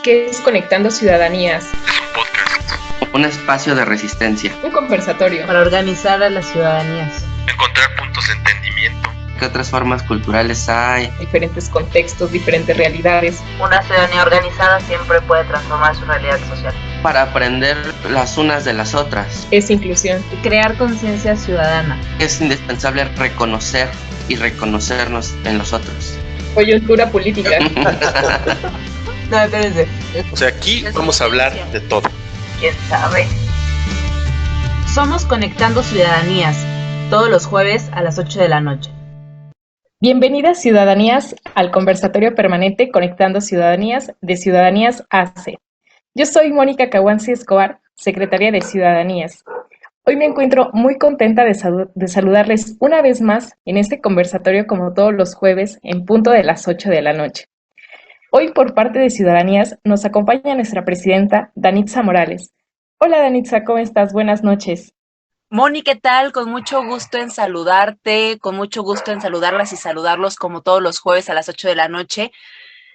¿Qué es Conectando Ciudadanías? Es un podcast. Un espacio de resistencia. Un conversatorio. Para organizar a las ciudadanías. Encontrar puntos de entendimiento. ¿Qué otras formas culturales hay? Diferentes contextos, diferentes realidades. Una ciudadanía organizada siempre puede transformar su realidad social. Para aprender las unas de las otras. Es inclusión. Y crear conciencia ciudadana. Es indispensable reconocer y reconocernos en los otros. Coyuntura política. No, espérense. O sea, aquí vamos a hablar de todo. ¿Quién sabe? Somos Conectando Ciudadanías, todos los jueves a las 8 de la noche. Bienvenidas ciudadanías al conversatorio permanente Conectando Ciudadanías de Ciudadanías AC. Yo soy Mónica Caguanzi Escobar, secretaria de Ciudadanías. Hoy me encuentro muy contenta de saludarles una vez más en este conversatorio como todos los jueves en punto de las 8 de la noche. Hoy por parte de Ciudadanías nos acompaña nuestra presidenta Danitza Morales. Hola Danitza, ¿cómo estás? Buenas noches. Moni, ¿qué tal? Con mucho gusto en saludarte, con mucho gusto en saludarlas y saludarlos como todos los jueves a las 8 de la noche.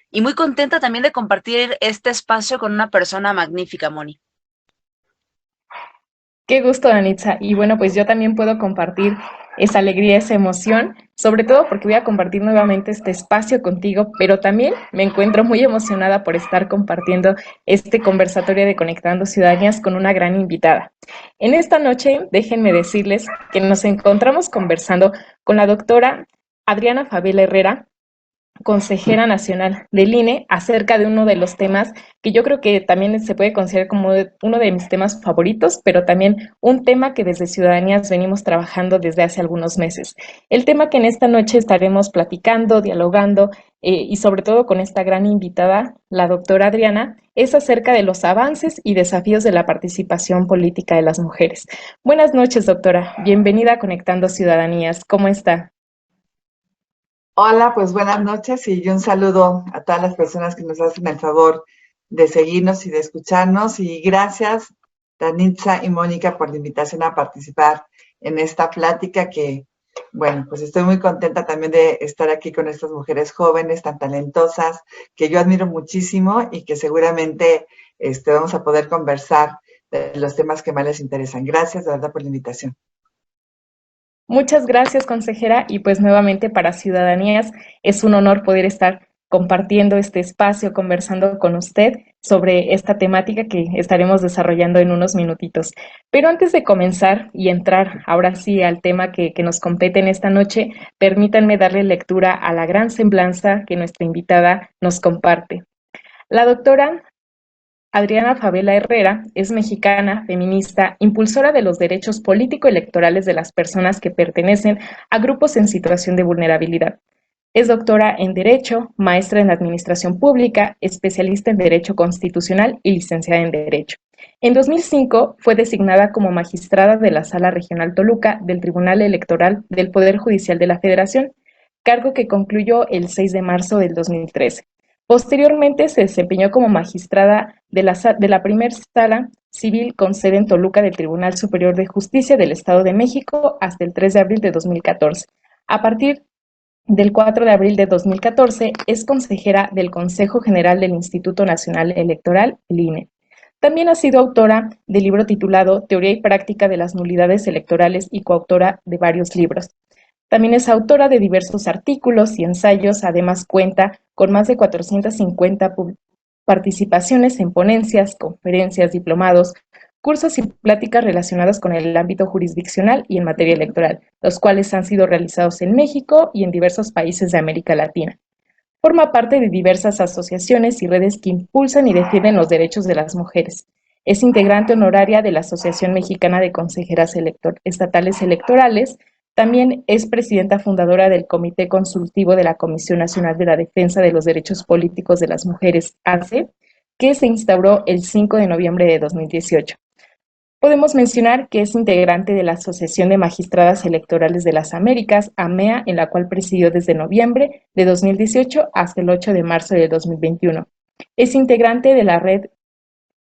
Y muy contenta también de compartir este espacio con una persona magnífica, Moni. Qué gusto, Danitza. Y bueno, pues yo también puedo compartir esa alegría, esa emoción, sobre todo porque voy a compartir nuevamente este espacio contigo, pero también me encuentro muy emocionada por estar compartiendo este conversatorio de Conectando Ciudadanías con una gran invitada. En esta noche, déjenme decirles que nos encontramos conversando con la doctora Adriana Fabela Herrera, consejera nacional del INE, acerca de uno de los temas que yo creo que también se puede considerar como uno de mis temas favoritos, pero también un tema que desde Ciudadanías venimos trabajando desde hace algunos meses. El tema que en esta noche estaremos platicando, dialogando y sobre todo con esta gran invitada, la doctora Adriana, es acerca de los avances y desafíos de la participación política de las mujeres. Buenas noches, doctora. Bienvenida a Conectando Ciudadanías. ¿Cómo está? Hola, pues buenas noches y un saludo a todas las personas que nos hacen el favor de seguirnos y de escucharnos. Y gracias, Danitza y Mónica, por la invitación a participar en esta plática que, bueno, pues estoy muy contenta también de estar aquí con estas mujeres jóvenes tan talentosas que yo admiro muchísimo y que seguramente vamos a poder conversar de los temas que más les interesan. Gracias, de verdad, por la invitación. Muchas gracias, consejera, y pues nuevamente para Ciudadanías es un honor poder estar compartiendo este espacio, conversando con usted sobre esta temática que estaremos desarrollando en unos minutitos. Pero antes de comenzar y entrar ahora sí al tema que nos compete en esta noche, permítanme darle lectura a la gran semblanza que nuestra invitada nos comparte. La doctora Adriana Fabela Herrera es mexicana, feminista, impulsora de los derechos político-electorales de las personas que pertenecen a grupos en situación de vulnerabilidad. Es doctora en Derecho, maestra en Administración Pública, especialista en Derecho Constitucional y licenciada en Derecho. En 2005 fue designada como magistrada de la Sala Regional Toluca del Tribunal Electoral del Poder Judicial de la Federación, cargo que concluyó el 6 de marzo del 2013. Posteriormente se desempeñó como magistrada de la Primera Sala Civil con sede en Toluca del Tribunal Superior de Justicia del Estado de México hasta el 3 de abril de 2014. A partir del 4 de abril de 2014 es consejera del Consejo General del Instituto Nacional Electoral, el INE. También ha sido autora del libro titulado Teoría y Práctica de las Nulidades Electorales y coautora de varios libros. También es autora de diversos artículos y ensayos, además cuenta con más de 450 participaciones en ponencias, conferencias, diplomados, cursos y pláticas relacionadas con el ámbito jurisdiccional y en materia electoral, los cuales han sido realizados en México y en diversos países de América Latina. Forma parte de diversas asociaciones y redes que impulsan y defienden los derechos de las mujeres. Es integrante honoraria de la Asociación Mexicana de Consejeras Estatales Electorales. También es presidenta fundadora del Comité Consultivo de la Comisión Nacional de la Defensa de los Derechos Políticos de las Mujeres, ACE, que se instauró el 5 de noviembre de 2018. Podemos mencionar que es integrante de la Asociación de Magistradas Electorales de las Américas, AMEA, en la cual presidió desde noviembre de 2018 hasta el 8 de marzo de 2021. Es integrante de la Red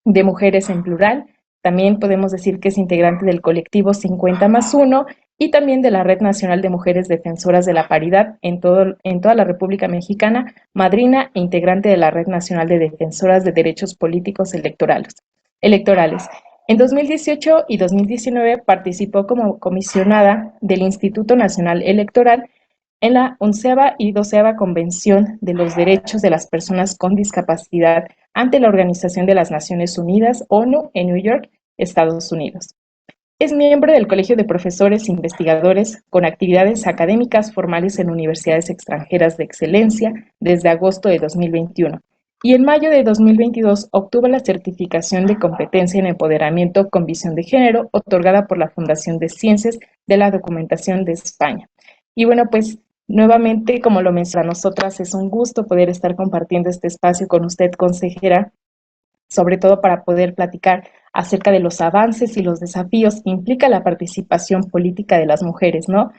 de Mujeres en Plural. También podemos decir que es integrante del colectivo 50+1 y también de la Red Nacional de Mujeres Defensoras de la Paridad en toda la República Mexicana, madrina e integrante de la Red Nacional de Defensoras de Derechos Políticos Electorales. En 2018 y 2019 participó como comisionada del Instituto Nacional Electoral en la 11ª y 12ª Convención de los Derechos de las Personas con Discapacidad ante la Organización de las Naciones Unidas, ONU, en New York, Estados Unidos. Es miembro del Colegio de Profesores e Investigadores con actividades académicas formales en universidades extranjeras de excelencia desde agosto de 2021 y en mayo de 2022 obtuvo la certificación de competencia en empoderamiento con visión de género otorgada por la Fundación de Ciencias de la Documentación de España. Y bueno, pues nuevamente, como lo mencioné a nosotras, es un gusto poder estar compartiendo este espacio con usted, consejera, sobre todo para poder platicar acerca de los avances y los desafíos que implica la participación política de las mujeres, ¿no?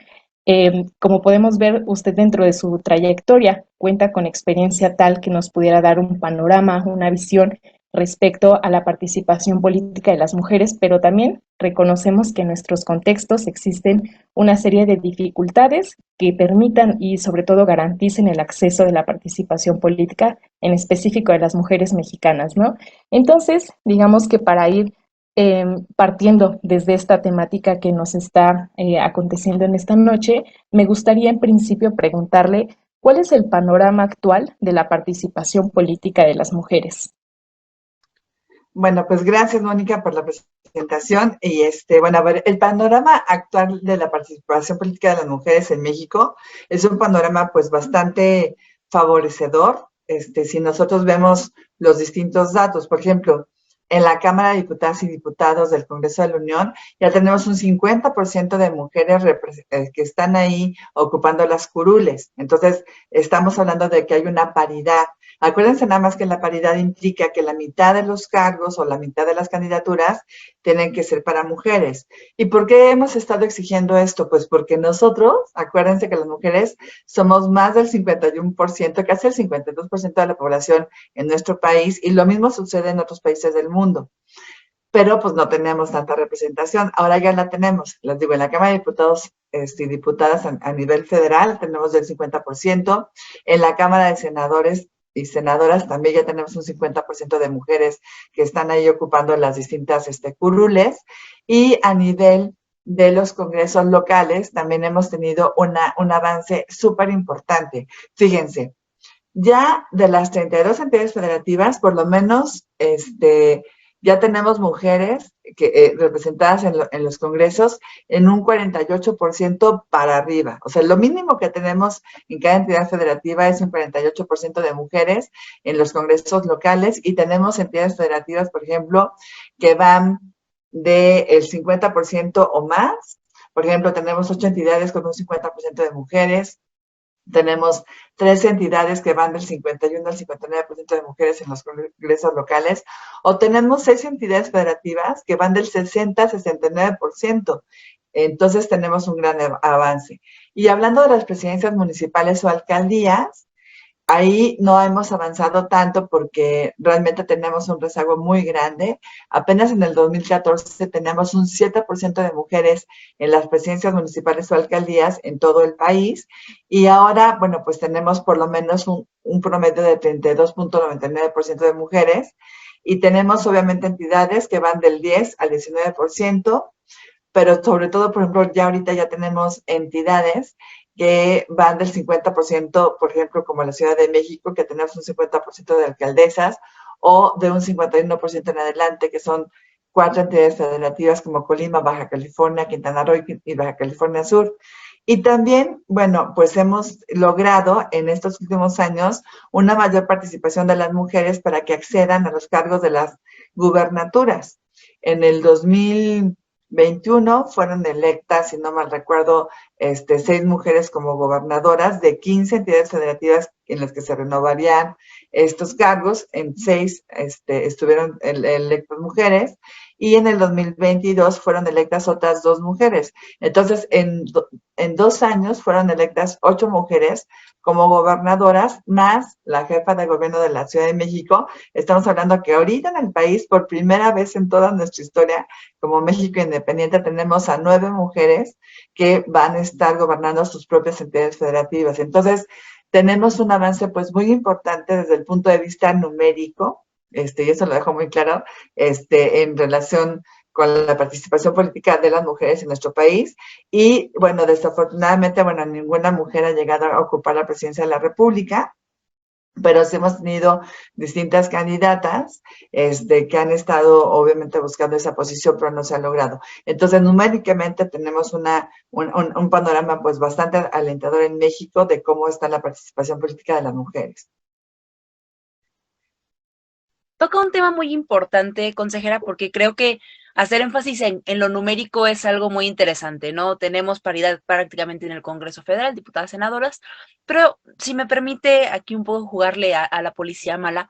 Como podemos ver, usted dentro de su trayectoria cuenta con experiencia tal que nos pudiera dar un panorama, una visión respecto a la participación política de las mujeres, pero también reconocemos que en nuestros contextos existen una serie de dificultades que permitan y sobre todo garanticen el acceso de la participación política, en específico de las mujeres mexicanas, ¿no? Entonces, digamos que para ir partiendo desde esta temática que nos está aconteciendo en esta noche, me gustaría en principio preguntarle cuál es el panorama actual de la participación política de las mujeres. Bueno, pues gracias, Mónica, por la presentación. Y bueno, a ver, el panorama actual de la participación política de las mujeres en México es un panorama pues bastante favorecedor. Si nosotros vemos los distintos datos, por ejemplo, en la Cámara de Diputadas y Diputados del Congreso de la Unión ya tenemos un 50% de mujeres que están ahí ocupando las curules. Entonces, estamos hablando de que hay una paridad. Acuérdense nada más que la paridad implica que la mitad de los cargos o la mitad de las candidaturas tienen que ser para mujeres. ¿Y por qué hemos estado exigiendo esto? Pues porque nosotros, acuérdense que las mujeres somos más del 51%, casi el 52% de la población en nuestro país, y lo mismo sucede en otros países del mundo. Pero pues no tenemos tanta representación. Ahora ya la tenemos. Les digo, en la Cámara de Diputados y Diputadas a nivel federal tenemos del 50%. En la Cámara de Senadores y Senadoras también ya tenemos un 50% de mujeres que están ahí ocupando las distintas curules. Y a nivel de los congresos locales también hemos tenido un avance súper importante. Fíjense, ya de las 32 entidades federativas, por lo menos ya tenemos mujeres representadas en los congresos en un 48% para arriba. O sea, lo mínimo que tenemos en cada entidad federativa es un 48% de mujeres en los congresos locales, y tenemos entidades federativas, por ejemplo, que van del 50% o más. Por ejemplo, tenemos 8 entidades con un 50% de mujeres. Tenemos 3 entidades que van del 51 al 59% de mujeres en los congresos locales, o tenemos 6 entidades federativas que van del 60 al 69%. Entonces tenemos un gran avance. Y hablando de las presidencias municipales o alcaldías, ahí no hemos avanzado tanto porque realmente tenemos un rezago muy grande. Apenas en el 2014 tenemos un 7% de mujeres en las presidencias municipales o alcaldías en todo el país, y ahora, bueno, pues tenemos por lo menos un promedio de 32.99% de mujeres, y tenemos obviamente entidades que van del 10 al 19%, pero sobre todo, por ejemplo, ya ahorita ya tenemos entidades que van del 50%, por ejemplo, como la Ciudad de México, que tenemos un 50% de alcaldesas, o de un 51% en adelante, que son 4 entidades federativas como Colima, Baja California, Quintana Roo y Baja California Sur. Y también, bueno, pues hemos logrado en estos últimos años una mayor participación de las mujeres para que accedan a los cargos de las gubernaturas. En el 2021 fueron electas, si no mal recuerdo, 6 mujeres como gobernadoras de 15 entidades federativas en las que se renovarían estos cargos. En 6 estuvieron electas mujeres, y en el 2022 fueron electas otras 2 mujeres. Entonces, en 2 años fueron electas 8 mujeres como gobernadoras, más la jefa de gobierno de la Ciudad de México. Estamos hablando que ahorita en el país, por primera vez en toda nuestra historia, como México independiente, tenemos a 9 mujeres que van a estar gobernando sus propias entidades federativas. Entonces, tenemos un avance pues muy importante desde el punto de vista numérico, y eso lo dejo muy claro, en relación con la participación política de las mujeres en nuestro país. Y bueno, desafortunadamente, bueno, ninguna mujer ha llegado a ocupar la presidencia de la República, pero sí hemos tenido distintas candidatas que han estado obviamente buscando esa posición, pero no se ha logrado. Entonces, numéricamente tenemos un panorama pues bastante alentador en México de cómo está la participación política de las mujeres. Toca un tema muy importante, consejera, porque creo que hacer énfasis en lo numérico es algo muy interesante, ¿no? Tenemos paridad prácticamente en el Congreso Federal, diputadas, senadoras, pero si me permite aquí un poco jugarle a la policía mala,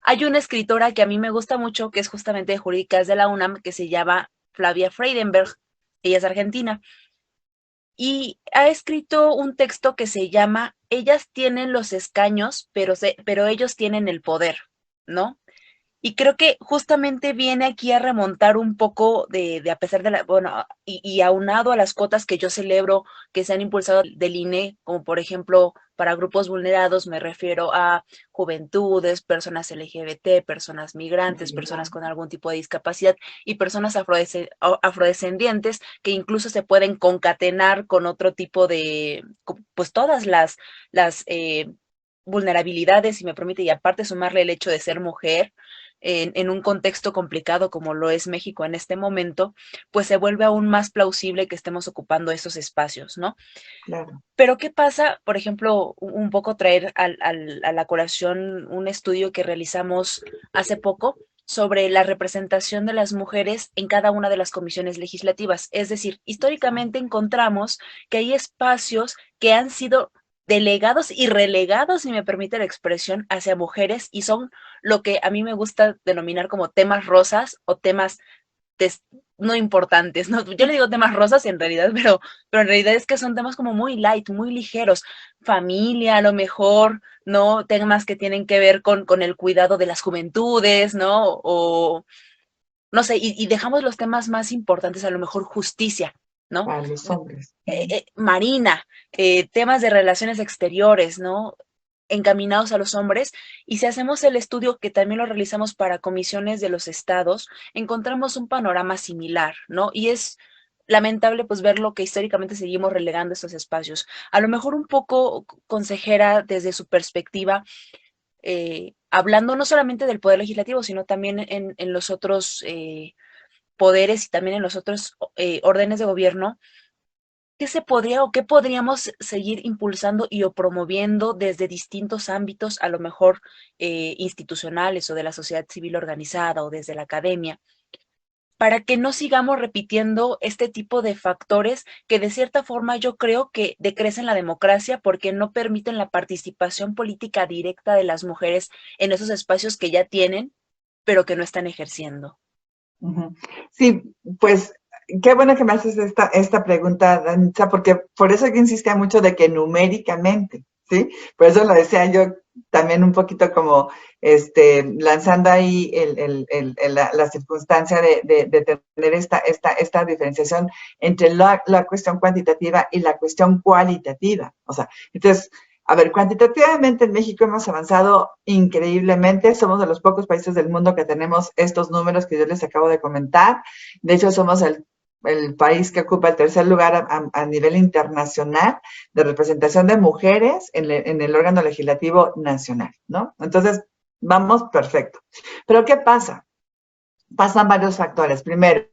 hay una escritora que a mí me gusta mucho, que es justamente de Jurídicas de la UNAM, que se llama Flavia Freidenberg, ella es argentina, y ha escrito un texto que se llama Ellas tienen los escaños, pero ellos tienen el poder, ¿no? Y creo que justamente viene aquí a remontar un poco a pesar de bueno, y aunado a las cuotas que yo celebro que se han impulsado del INE, como por ejemplo para grupos vulnerados, me refiero a juventudes, personas LGBT, personas migrantes, personas con algún tipo de discapacidad y personas afrodescendientes que incluso se pueden concatenar con otro tipo pues todas las vulnerabilidades, si me permite, y aparte sumarle el hecho de ser mujer en un contexto complicado como lo es México en este momento, pues se vuelve aún más plausible que estemos ocupando esos espacios, ¿no? Claro. Pero ¿qué pasa? Por ejemplo, un poco traer a la colación un estudio que realizamos hace poco sobre la representación de las mujeres en cada una de las comisiones legislativas. Es decir, históricamente encontramos que hay espacios que han sido delegados y relegados, si me permite la expresión, hacia mujeres y son lo que a mí me gusta denominar como temas rosas o temas no importantes, ¿no? Yo le digo temas rosas en realidad, pero en realidad es que son temas como muy light, muy ligeros. Familia, a lo mejor, ¿no? Temas que tienen que ver con el cuidado de las juventudes, ¿no? O, no sé, y dejamos los temas más importantes, a lo mejor justicia, ¿no? Para los hombres. Marina, temas de relaciones exteriores, ¿no? Encaminados a los hombres. Y si hacemos el estudio, que también lo realizamos para comisiones de los estados, encontramos un panorama similar, ¿no? Y es lamentable pues ver lo que históricamente seguimos relegando estos espacios. A lo mejor un poco, consejera, desde su perspectiva, hablando no solamente del poder legislativo, sino también en los otros poderes y también en los otros órdenes de gobierno, ¿qué se podría o qué podríamos seguir impulsando y o promoviendo desde distintos ámbitos, a lo mejor institucionales o de la sociedad civil organizada o desde la academia, para que no sigamos repitiendo este tipo de factores que de cierta forma yo creo que decrecen la democracia porque no permiten la participación política directa de las mujeres en esos espacios que ya tienen, pero que no están ejerciendo? Sí, pues qué bueno que me haces esta pregunta, Danitza, porque por eso que insistía mucho de que numéricamente, ¿sí? Por eso lo decía yo también un poquito como lanzando ahí la circunstancia de tener esta diferenciación entre la cuestión cuantitativa y la cuestión cualitativa. O sea, entonces, a ver, cuantitativamente en México hemos avanzado increíblemente. Somos de los pocos países del mundo que tenemos estos números que yo les acabo de comentar. De hecho, somos el país que ocupa el tercer lugar a nivel internacional de representación de mujeres en el órgano legislativo nacional, ¿no? Entonces, vamos perfecto. Pero ¿qué pasa? Pasan varios factores. Primero,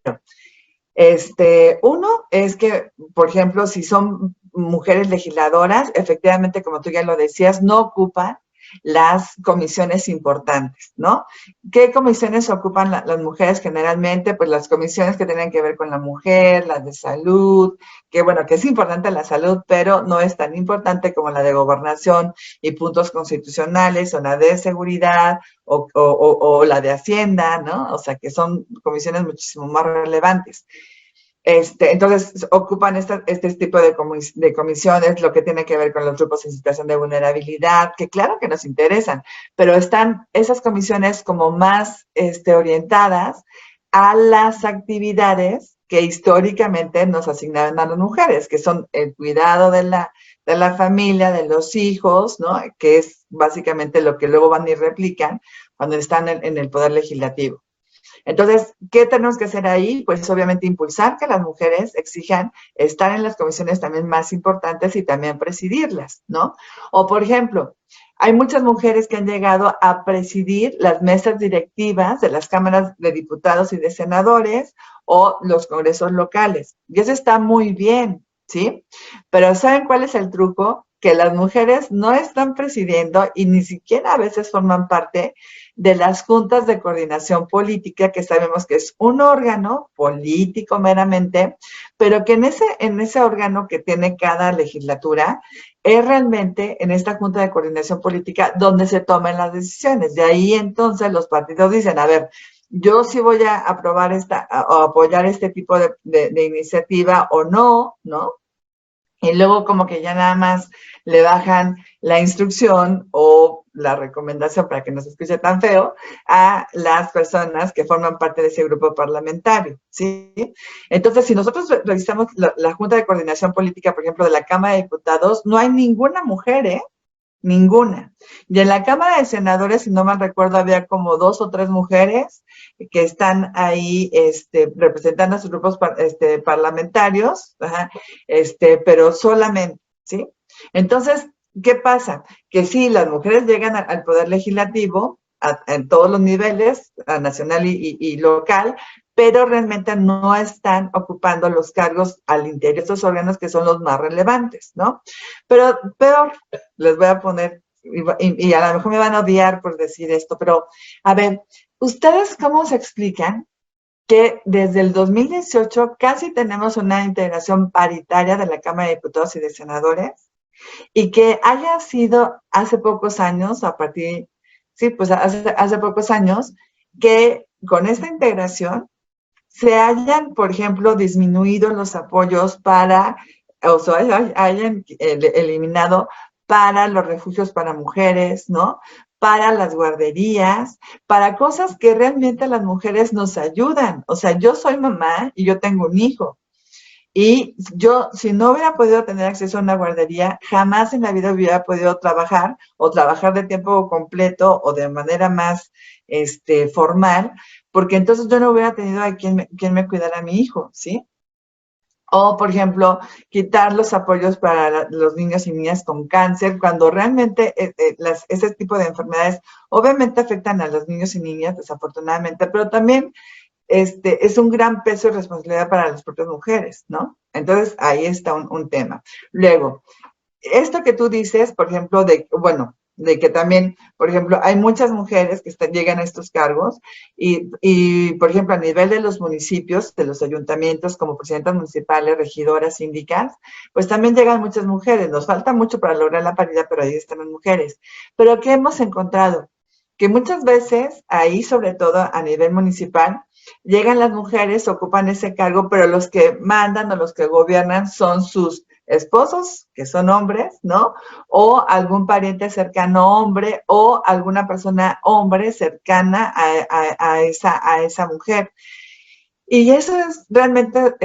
uno es que, por ejemplo, si son mujeres legisladoras, efectivamente, como tú ya lo decías, no ocupan las comisiones importantes, ¿no? ¿Qué comisiones ocupan las mujeres generalmente? Pues las comisiones que tienen que ver con la mujer, las de salud, que bueno, que es importante la salud, pero no es tan importante como la de gobernación y puntos constitucionales, o la de seguridad, o la de hacienda, ¿no? O sea, que son comisiones muchísimo más relevantes. Entonces ocupan este tipo de comisiones, lo que tiene que ver con los grupos en situación de vulnerabilidad, que claro que nos interesan, pero están esas comisiones como más orientadas a las actividades que históricamente nos asignaron a las mujeres, que son el cuidado de la familia, de los hijos, ¿no? Que es básicamente lo que luego van y replican cuando están en el poder legislativo. Entonces, ¿qué tenemos que hacer ahí? Pues obviamente impulsar que las mujeres exijan estar en las comisiones también más importantes y también presidirlas, ¿no? O, por ejemplo, hay muchas mujeres que han llegado a presidir las mesas directivas de las cámaras de diputados y de senadores o los congresos locales. Y eso está muy bien, ¿sí? Pero ¿saben cuál es el truco? Que las mujeres no están presidiendo y ni siquiera a veces forman parte de las juntas de coordinación política, que sabemos que es un órgano político meramente, pero que en ese órgano que tiene cada legislatura, es realmente en esta junta de coordinación política donde se toman las decisiones. De ahí entonces los partidos dicen, a ver, yo sí voy a aprobar o apoyar este tipo de iniciativa o no, ¿no? Y luego como que ya nada más le bajan la instrucción o la recomendación, para que no se escuche tan feo, a las personas que forman parte de ese grupo parlamentario, ¿sí? Entonces, si nosotros revisamos la Junta de Coordinación Política, por ejemplo, de la Cámara de Diputados, no hay ninguna mujer, ¿eh? Ninguna. Y en la Cámara de Senadores, si no mal recuerdo, había como 2 o 3 mujeres que están ahí representando a sus grupos parlamentarios, ajá, pero solamente, ¿sí? Entonces, ¿qué pasa? Que sí, las mujeres llegan al poder legislativo en todos los niveles, a nacional y local, pero realmente no están ocupando los cargos al interior de estos órganos que son los más relevantes, ¿no? Pero peor, les voy a poner, y a lo mejor me van a odiar por decir esto, pero a ver, ¿ustedes cómo se explican que desde el 2018 casi tenemos una integración paritaria de la Cámara de Diputados y de Senadores y que haya sido hace pocos años, pues hace pocos años, que con esta integración se hayan, por ejemplo, disminuido los apoyos o sea, hayan eliminado para los refugios para mujeres, ¿no? Para las guarderías, para cosas que realmente a las mujeres nos ayudan. O sea, yo soy mamá y yo tengo un hijo. Y yo, si no hubiera podido tener acceso a una guardería, jamás en la vida hubiera podido trabajar o trabajar de tiempo completo o de manera más formal, porque entonces yo no hubiera tenido a quien me cuidara a mi hijo, ¿sí? O, por ejemplo, quitar los apoyos para los niños y niñas con cáncer, cuando realmente ese tipo de enfermedades obviamente afectan a los niños y niñas, desafortunadamente, pero también es un gran peso y responsabilidad para las propias mujeres, ¿no? Entonces, ahí está un tema. Luego, esto que tú dices, por ejemplo, de que también, por ejemplo, hay muchas mujeres que llegan a estos cargos y, por ejemplo, a nivel de los municipios, de los ayuntamientos, como presidentas municipales, regidoras, síndicas, pues también llegan muchas mujeres. Nos falta mucho para lograr la paridad, pero ahí están las mujeres. Pero ¿qué hemos encontrado? Que muchas veces, ahí sobre todo a nivel municipal, llegan las mujeres, ocupan ese cargo, pero los que mandan o los que gobiernan son sus esposos, que son hombres, ¿no? O algún pariente cercano hombre o alguna persona hombre cercana a esa mujer. Y eso es realmente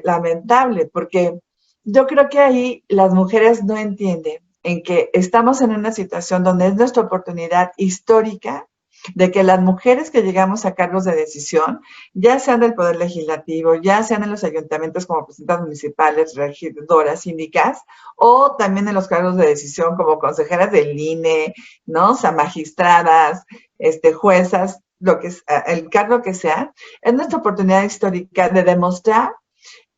lamentable, porque yo creo que ahí las mujeres no entienden en que estamos en una situación donde es nuestra oportunidad histórica de que las mujeres que llegamos a cargos de decisión, ya sean del Poder Legislativo, ya sean en los ayuntamientos como presidentas municipales, regidoras, síndicas, o también en los cargos de decisión como consejeras del INE, ¿no? O sea, magistradas, juezas, el cargo que sea, es nuestra oportunidad histórica de demostrar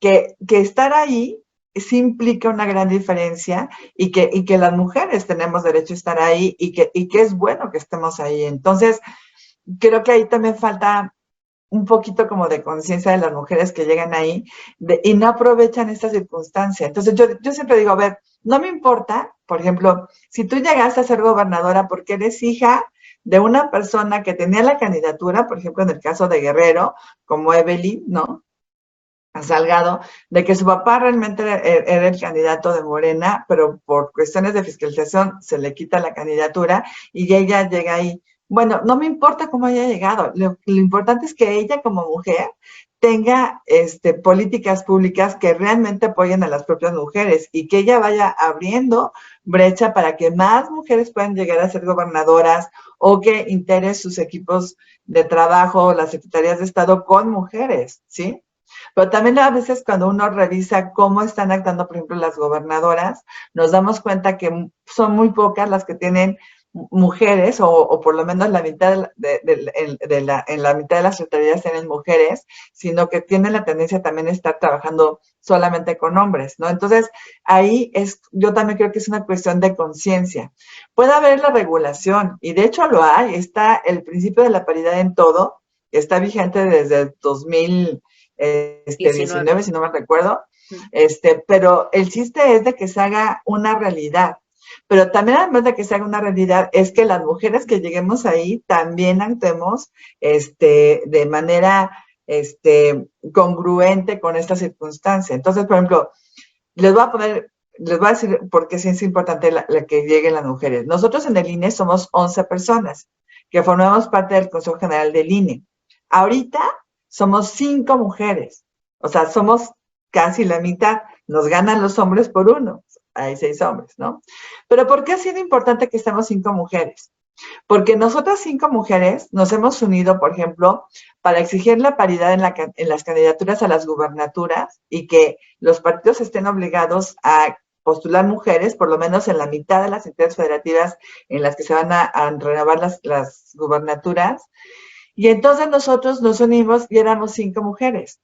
que estar ahí sí implica una gran diferencia y que las mujeres tenemos derecho a estar ahí y que es bueno que estemos ahí. Entonces, creo que ahí también falta un poquito como de conciencia de las mujeres que llegan ahí y no aprovechan esta circunstancia. Entonces, yo siempre digo, a ver, no me importa, por ejemplo, si tú llegaste a ser gobernadora porque eres hija de una persona que tenía la candidatura, por ejemplo, en el caso de Guerrero, como Evelyn, ¿no? a Salgado, de que su papá realmente era el candidato de Morena, pero por cuestiones de fiscalización se le quita la candidatura y ella llega ahí. Bueno, no me importa cómo haya llegado, lo importante es que ella como mujer tenga políticas públicas que realmente apoyen a las propias mujeres y que ella vaya abriendo brecha para que más mujeres puedan llegar a ser gobernadoras o que integre sus equipos de trabajo, las secretarías de Estado con mujeres, ¿sí? Pero también a veces cuando uno revisa cómo están actuando, por ejemplo, las gobernadoras, nos damos cuenta que son muy pocas las que tienen mujeres, o por lo menos la mitad en la mitad de las secretarías tienen mujeres, sino que tienen la tendencia también a estar trabajando solamente con hombres, ¿no? Entonces, ahí yo también creo que es una cuestión de conciencia. Puede haber la regulación, y de hecho lo hay, está el principio de la paridad en todo, que está vigente desde el 2019, si no me recuerdo, pero el chiste es de que se haga una realidad. Pero también además de que se haga una realidad, es que las mujeres que lleguemos ahí también actuemos de manera congruente con esta circunstancia. Entonces, por ejemplo, les voy a decir por qué sí es importante la que lleguen las mujeres. Nosotros en el INE somos 11 personas que formamos parte del Consejo General del INE. Ahorita somos 5 mujeres, o sea, somos casi la mitad, nos ganan los hombres por uno, hay 6 hombres, ¿no? Pero ¿por qué ha sido importante que estemos 5 mujeres? Porque nosotras 5 mujeres nos hemos unido, por ejemplo, para exigir la paridad en las candidaturas a las gubernaturas y que los partidos estén obligados a postular mujeres, por lo menos en la mitad de las entidades federativas en las que se van a renovar las gubernaturas. Y entonces nosotros nos unimos y éramos 5 mujeres.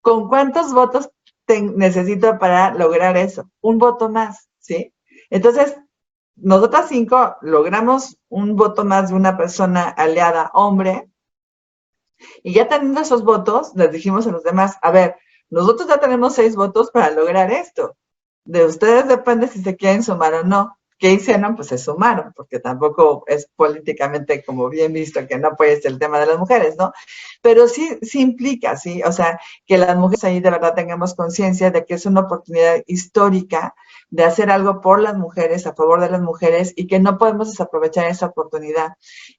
¿Con cuántos votos necesito para lograr eso? Un voto más, ¿sí? Entonces, nosotras 5 logramos un voto más de una persona aliada hombre, y ya teniendo esos votos, les dijimos a los demás, a ver, nosotros ya tenemos 6 votos para lograr esto. De ustedes depende si se quieren sumar o no. ¿Qué hicieron? Pues se sumaron, porque tampoco es políticamente como bien visto que no puede ser el tema de las mujeres, ¿no? Pero sí implica, ¿sí? O sea, que las mujeres ahí de verdad tengamos conciencia de que es una oportunidad histórica de hacer algo por las mujeres, a favor de las mujeres, y que no podemos desaprovechar esa oportunidad.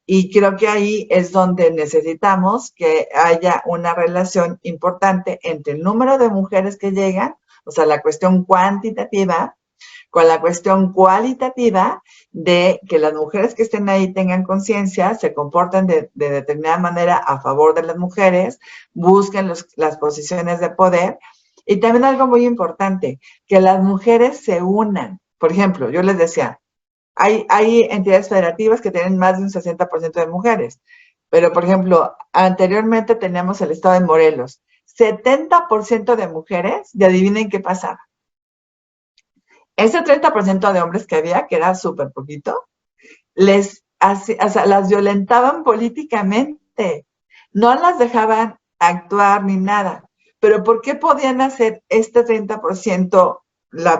Y creo que ahí es donde necesitamos que haya una relación importante entre el número de mujeres que llegan, o sea, la cuestión cuantitativa, con la cuestión cualitativa de que las mujeres que estén ahí tengan conciencia, se comporten de determinada manera a favor de las mujeres, busquen las posiciones de poder. Y también algo muy importante, que las mujeres se unan. Por ejemplo, yo les decía, hay entidades federativas que tienen más de un 60% de mujeres, pero por ejemplo, anteriormente teníamos el estado de Morelos, 70% de mujeres, y adivinen qué pasaba. Ese 30% de hombres que había, que era súper poquito, las violentaban políticamente. No las dejaban actuar ni nada. Pero ¿por qué podían hacer este 30%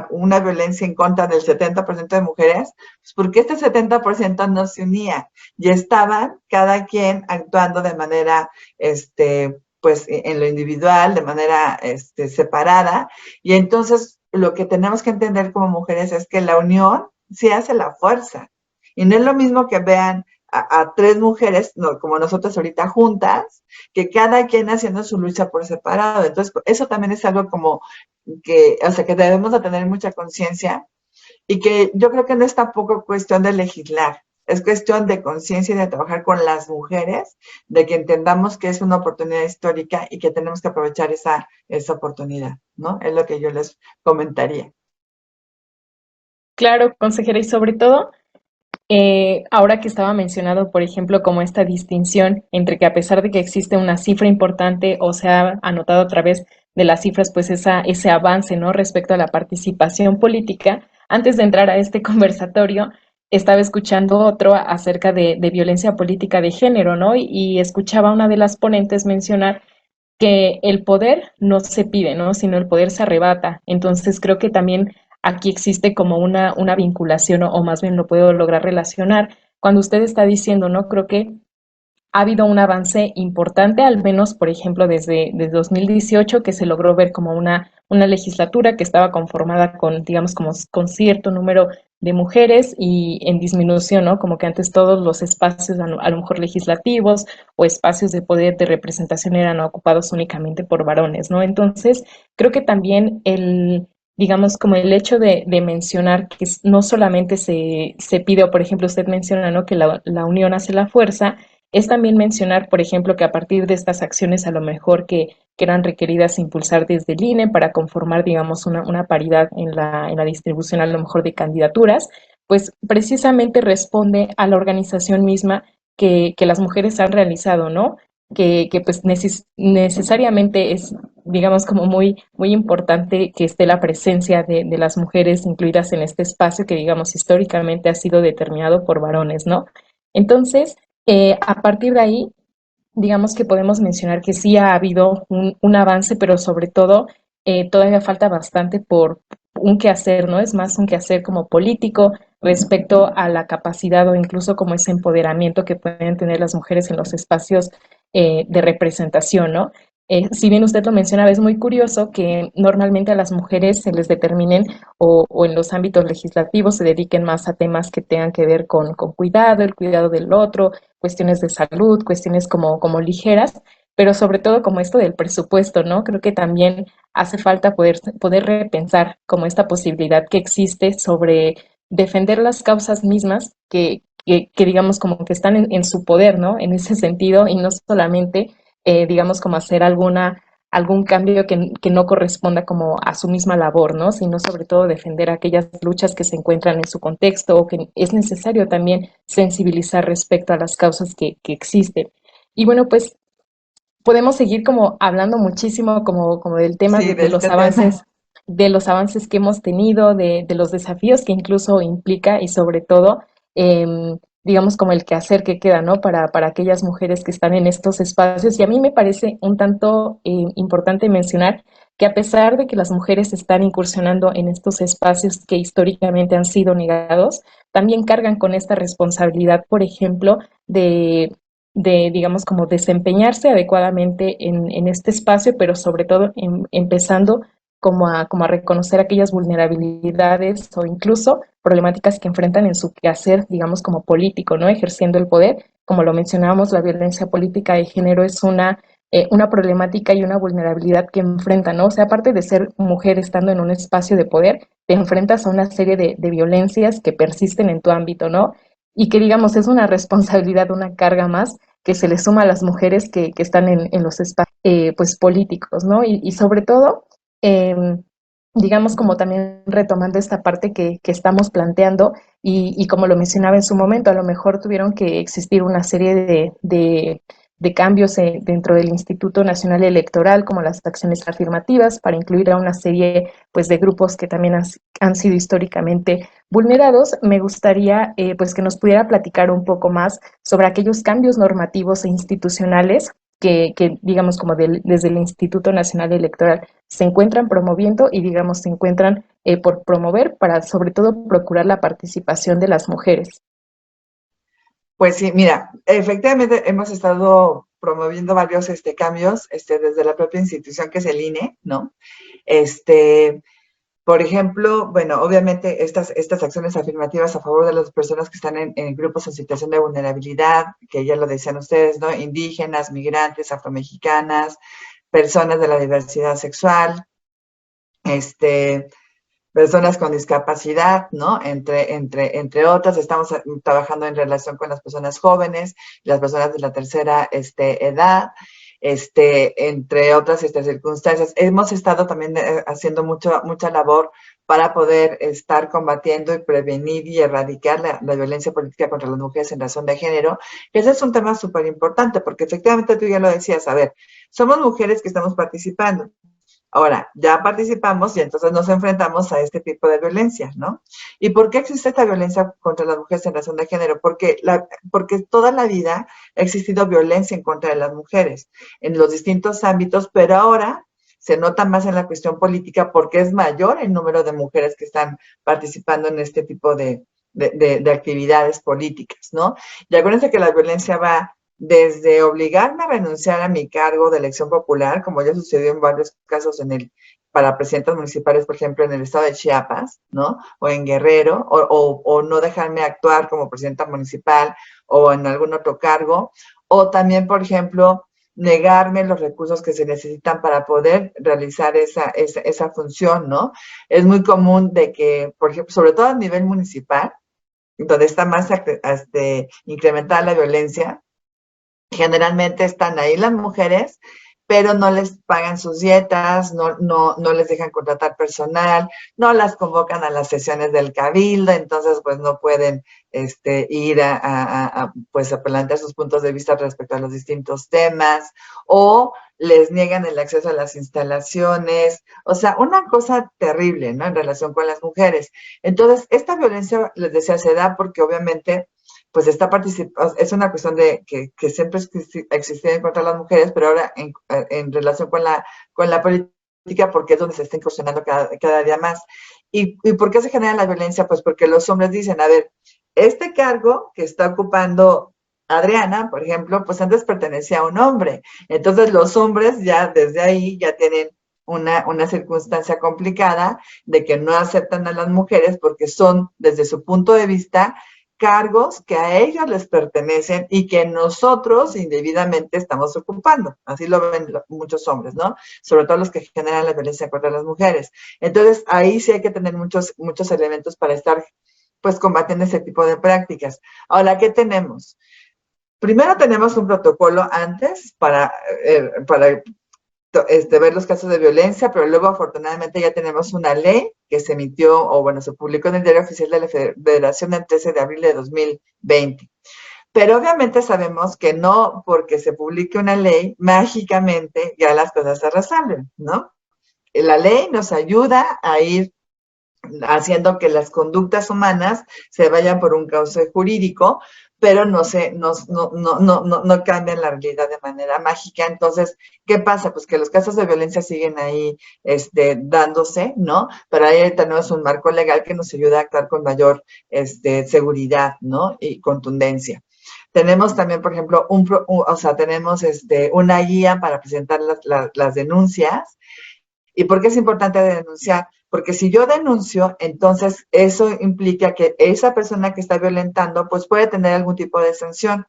una violencia en contra del 70% de mujeres? Pues porque este 70% no se unía y estaban cada quien actuando de manera, pues en lo individual, de manera separada. Y entonces lo que tenemos que entender como mujeres es que la unión sí hace la fuerza. Y no es lo mismo que vean a 3 mujeres, no, como nosotros ahorita juntas, que cada quien haciendo su lucha por separado. Entonces, eso también es algo como que, o sea, que debemos de tener mucha conciencia y que yo creo que no es tampoco cuestión de legislar, es cuestión de conciencia y de trabajar con las mujeres, de que entendamos que es una oportunidad histórica y que tenemos que aprovechar esa oportunidad, ¿no? Es lo que yo les comentaría. Claro, consejera, y sobre todo, ahora que estaba mencionado, por ejemplo, como esta distinción entre que a pesar de que existe una cifra importante o se ha anotado a través de las cifras, pues ese avance, ¿no? Respecto a la participación política, antes de entrar a este conversatorio, estaba escuchando otro acerca de violencia política de género, ¿no? Y escuchaba a una de las ponentes mencionar que el poder no se pide, ¿no? Sino el poder se arrebata. Entonces creo que también aquí existe como una vinculación o más bien lo puedo lograr relacionar. Cuando usted está diciendo, ¿no? Creo que ha habido un avance importante, al menos, por ejemplo, desde 2018, que se logró ver como una legislatura que estaba conformada con, digamos, como con cierto número de mujeres y en disminución, ¿no? Como que antes todos los espacios, a lo mejor legislativos o espacios de poder de representación eran ocupados únicamente por varones, ¿no? Entonces, creo que también digamos, como el hecho de mencionar que no solamente se pide, o por ejemplo, usted menciona, ¿no? Que la unión hace la fuerza, es también mencionar, por ejemplo, que a partir de estas acciones a lo mejor que eran requeridas impulsar desde el INE para conformar, digamos, una paridad en la distribución a lo mejor de candidaturas, pues precisamente responde a la organización misma que las mujeres han realizado, ¿no? Que pues necesariamente es, digamos, como muy importante que esté la presencia de las mujeres incluidas en este espacio que, digamos, históricamente ha sido determinado por varones, ¿no? Entonces, a partir de ahí, digamos que podemos mencionar que sí ha habido un avance, pero sobre todo todavía falta bastante por un quehacer, ¿no? Es más un quehacer como político respecto a la capacidad o incluso como ese empoderamiento que pueden tener las mujeres en los espacios de representación, ¿no? Si bien usted lo mencionaba, es muy curioso que normalmente a las mujeres se les determinen o en los ámbitos legislativos se dediquen más a temas que tengan que ver con cuidado, el cuidado del otro, cuestiones de salud, cuestiones como ligeras, pero sobre todo como esto del presupuesto, ¿no? Creo que también hace falta poder repensar como esta posibilidad que existe sobre defender las causas mismas que digamos como que están en su poder, ¿no? En ese sentido, y no solamente, digamos, como hacer algún cambio que no corresponda como a su misma labor, ¿no? Sino sobre todo defender aquellas luchas que se encuentran en su contexto o que es necesario también sensibilizar respecto a las causas que existen. Y bueno, pues podemos seguir como hablando muchísimo como del tema Sí, de este tema. de los avances que hemos tenido, de los desafíos que incluso implica y sobre todo, digamos, como el quehacer que queda, ¿no? Para aquellas mujeres que están en estos espacios. Y a mí me parece un tanto importante mencionar que a pesar de que las mujeres están incursionando en estos espacios que históricamente han sido negados, también cargan con esta responsabilidad, por ejemplo, digamos, como desempeñarse adecuadamente en este espacio, pero sobre todo empezando como a reconocer aquellas vulnerabilidades o incluso problemáticas que enfrentan en su quehacer, digamos, como político, ¿no? Ejerciendo el poder. Como lo mencionábamos, la violencia política de género es una problemática y una vulnerabilidad que enfrentan, ¿no? O sea, aparte de ser mujer estando en un espacio de poder, te enfrentas a una serie de violencias que persisten en tu ámbito, ¿no? Y que, digamos, es una responsabilidad, una carga más que se le suma a las mujeres que están en los espacios pues políticos, ¿no? Y sobre todo, eh, digamos, como también retomando esta parte que estamos planteando, y como lo mencionaba en su momento, a lo mejor tuvieron que existir una serie de cambios dentro del Instituto Nacional Electoral, como las acciones afirmativas, para incluir a una serie pues, de grupos que también han sido históricamente vulnerados. Me gustaría pues, que nos pudiera platicar un poco más sobre aquellos cambios normativos e institucionales que digamos, como desde el Instituto Nacional Electoral se encuentran promoviendo y, digamos, se encuentran por promover para, sobre todo, procurar la participación de las mujeres. Pues sí, mira, efectivamente hemos estado promoviendo varios cambios desde la propia institución que es el INE, ¿no? Por ejemplo, bueno, obviamente estas acciones afirmativas a favor de las personas que están en grupos en situación de vulnerabilidad, que ya lo decían ustedes, ¿no? Indígenas, migrantes, afromexicanas, personas de la diversidad sexual, personas con discapacidad, ¿no? Entre otras, estamos trabajando en relación con las personas jóvenes, las personas de la tercera edad, entre otras circunstancias. Hemos estado también haciendo mucha labor para poder estar combatiendo y prevenir y erradicar la violencia política contra las mujeres en razón de género. Ese es un tema súper importante, porque efectivamente tú ya lo decías, a ver, somos mujeres que estamos participando. Ahora, ya participamos y entonces nos enfrentamos a este tipo de violencia, ¿no? ¿Y por qué existe esta violencia contra las mujeres en razón de género? Porque toda la vida ha existido violencia en contra de las mujeres en los distintos ámbitos, pero ahora se nota más en la cuestión política porque es mayor el número de mujeres que están participando en este tipo de actividades políticas, ¿no? Y acuérdense que la violencia va desde obligarme a renunciar a mi cargo de elección popular, como ya sucedió en varios casos para presidentas municipales, por ejemplo, en el estado de Chiapas, ¿no? O en Guerrero, o no dejarme actuar como presidenta municipal o en algún otro cargo, o también, por ejemplo, negarme los recursos que se necesitan para poder realizar esa función, ¿no? Es muy común de que, por ejemplo, sobre todo a nivel municipal, donde está más incrementada la violencia, generalmente están ahí las mujeres, pero no les pagan sus dietas, no les dejan contratar personal, no las convocan a las sesiones del cabildo, entonces pues no pueden ir pues a plantear sus puntos de vista respecto a los distintos temas, o les niegan el acceso a las instalaciones, o sea, una cosa terrible, ¿no? En relación con las mujeres. Entonces, esta violencia, les decía, se da porque obviamente pues está participando, es una cuestión de que siempre existía contra las mujeres, pero ahora en relación con la política, porque es donde se está incursionando cada día más. ¿Y por qué se genera la violencia? Pues porque los hombres dicen, a ver, este cargo que está ocupando Adriana, por ejemplo, pues antes pertenecía a un hombre. Entonces los hombres ya desde ahí ya tienen una circunstancia complicada de que no aceptan a las mujeres porque son, desde su punto de vista, cargos que a ellos les pertenecen y que nosotros indebidamente estamos ocupando. Así lo ven muchos hombres, ¿no? Sobre todo los que generan la violencia contra las mujeres. Entonces, ahí sí hay que tener muchos elementos para estar, pues, combatiendo ese tipo de prácticas. Ahora, ¿qué tenemos? Primero tenemos un protocolo antes para ver los casos de violencia, pero luego afortunadamente ya tenemos una ley que se emitió, o bueno, se publicó en el Diario Oficial de la Federación el 13 de abril de 2020. Pero obviamente sabemos que no porque se publique una ley, mágicamente ya las cosas se resuelven, ¿no? La ley nos ayuda a ir haciendo que las conductas humanas se vayan por un cauce jurídico, pero no cambian la realidad de manera mágica. Entonces, ¿qué pasa? Pues que los casos de violencia siguen ahí dándose, ¿no? Pero ahí tenemos un marco legal que nos ayuda a actuar con mayor seguridad, ¿no? Y contundencia. Tenemos también, por ejemplo, tenemos una guía para presentar las denuncias. ¿Y por qué es importante denunciar? Porque si yo denuncio, entonces eso implica que esa persona que está violentando, pues puede tener algún tipo de sanción.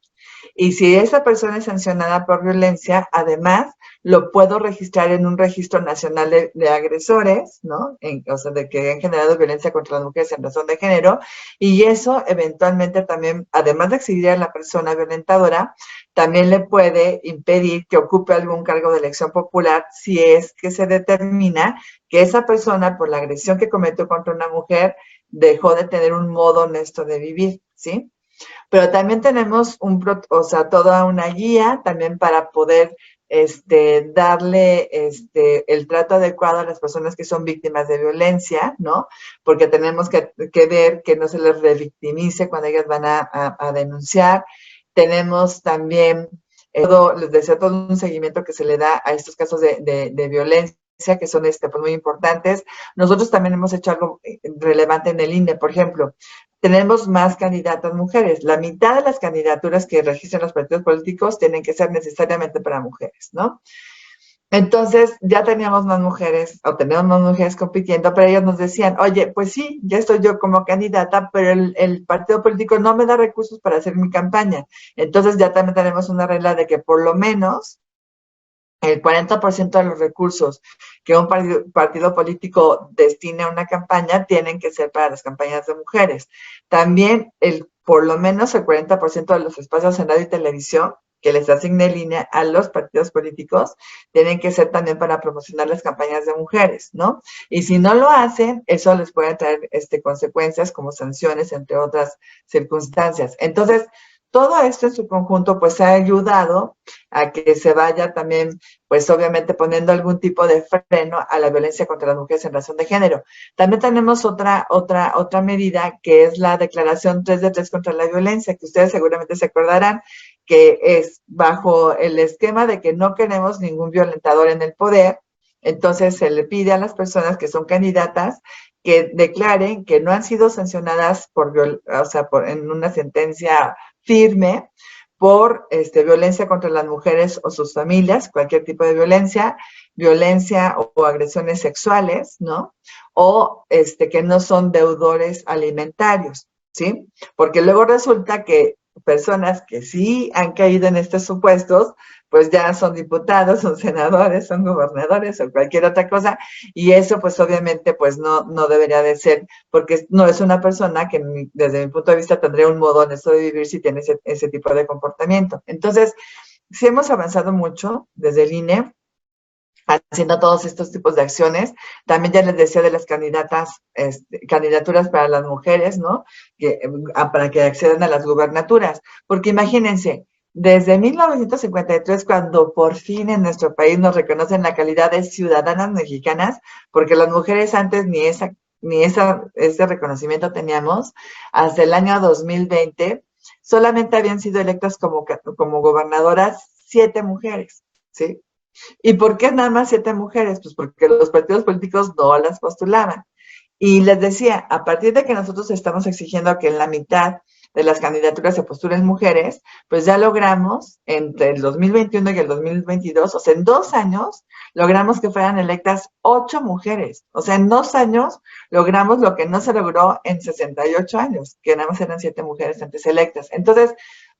Y si esa persona es sancionada por violencia, además lo puedo registrar en un registro nacional de agresores, ¿no? O sea, de que han generado violencia contra las mujeres en razón de género. Y eso eventualmente también, además de exigir a la persona violentadora, también le puede impedir que ocupe algún cargo de elección popular si es que se determina que esa persona, por la agresión que cometió contra una mujer, dejó de tener un modo honesto de vivir, ¿sí? Pero también tenemos toda una guía también para poder darle el trato adecuado a las personas que son víctimas de violencia, ¿no? Porque tenemos que ver que no se les revictimice cuando ellas van a denunciar. Tenemos también, les decía, todo un seguimiento que se le da a estos casos de violencia, que son pues muy importantes. Nosotros también hemos hecho algo relevante en el INE, por ejemplo. Tenemos más candidatas mujeres. La mitad de las candidaturas que registran los partidos políticos tienen que ser necesariamente para mujeres, ¿no? Entonces, ya teníamos más mujeres, o tenemos más mujeres compitiendo, pero ellos nos decían, oye, pues sí, ya estoy yo como candidata, pero el partido político no me da recursos para hacer mi campaña. Entonces, ya también tenemos una regla de que por lo menos el 40% de los recursos que un partido político destine a una campaña tienen que ser para las campañas de mujeres. También por lo menos el 40% de los espacios en radio y televisión que les asigne en línea a los partidos políticos tienen que ser también para promocionar las campañas de mujeres, ¿no? Y si no lo hacen, eso les puede traer consecuencias como sanciones, entre otras circunstancias. Entonces, todo esto en su conjunto pues ha ayudado a que se vaya también, pues obviamente poniendo algún tipo de freno a la violencia contra las mujeres en razón de género. También tenemos otra medida que es la declaración 3 de 3 contra la violencia, que ustedes seguramente se acordarán, que es bajo el esquema de que no queremos ningún violentador en el poder. Entonces se le pide a las personas que son candidatas que declaren que no han sido sancionadas en una sentencia firme por violencia contra las mujeres o sus familias, cualquier tipo de violencia, violencia o agresiones sexuales, ¿no? O que no son deudores alimentarios, ¿sí? Porque luego resulta que personas que sí han caído en estos supuestos, pues ya son diputados, son senadores, son gobernadores o cualquier otra cosa, y eso pues obviamente pues no debería de ser, porque no es una persona que desde mi punto de vista tendría un modo honesto de vivir si tiene ese tipo de comportamiento. Entonces, sí hemos avanzado mucho desde el INE, haciendo todos estos tipos de acciones. También ya les decía de las candidaturas para las mujeres, ¿no? Para que accedan a las gubernaturas. Porque imagínense, desde 1953, cuando por fin en nuestro país nos reconocen la calidad de ciudadanas mexicanas, porque las mujeres antes ese reconocimiento teníamos, hasta el año 2020, solamente habían sido electas como gobernadoras 7 mujeres, ¿sí? ¿Y por qué nada más 7 mujeres? Pues porque los partidos políticos no las postulaban. Y les decía, a partir de que nosotros estamos exigiendo que en la mitad de las candidaturas se postulen mujeres, pues ya logramos entre el 2021 y el 2022, o sea, en 2 años, logramos que fueran electas 8 mujeres. O sea, en 2 años logramos lo que no se logró en 68 años, que nada más eran 7 mujeres antes electas. Entonces,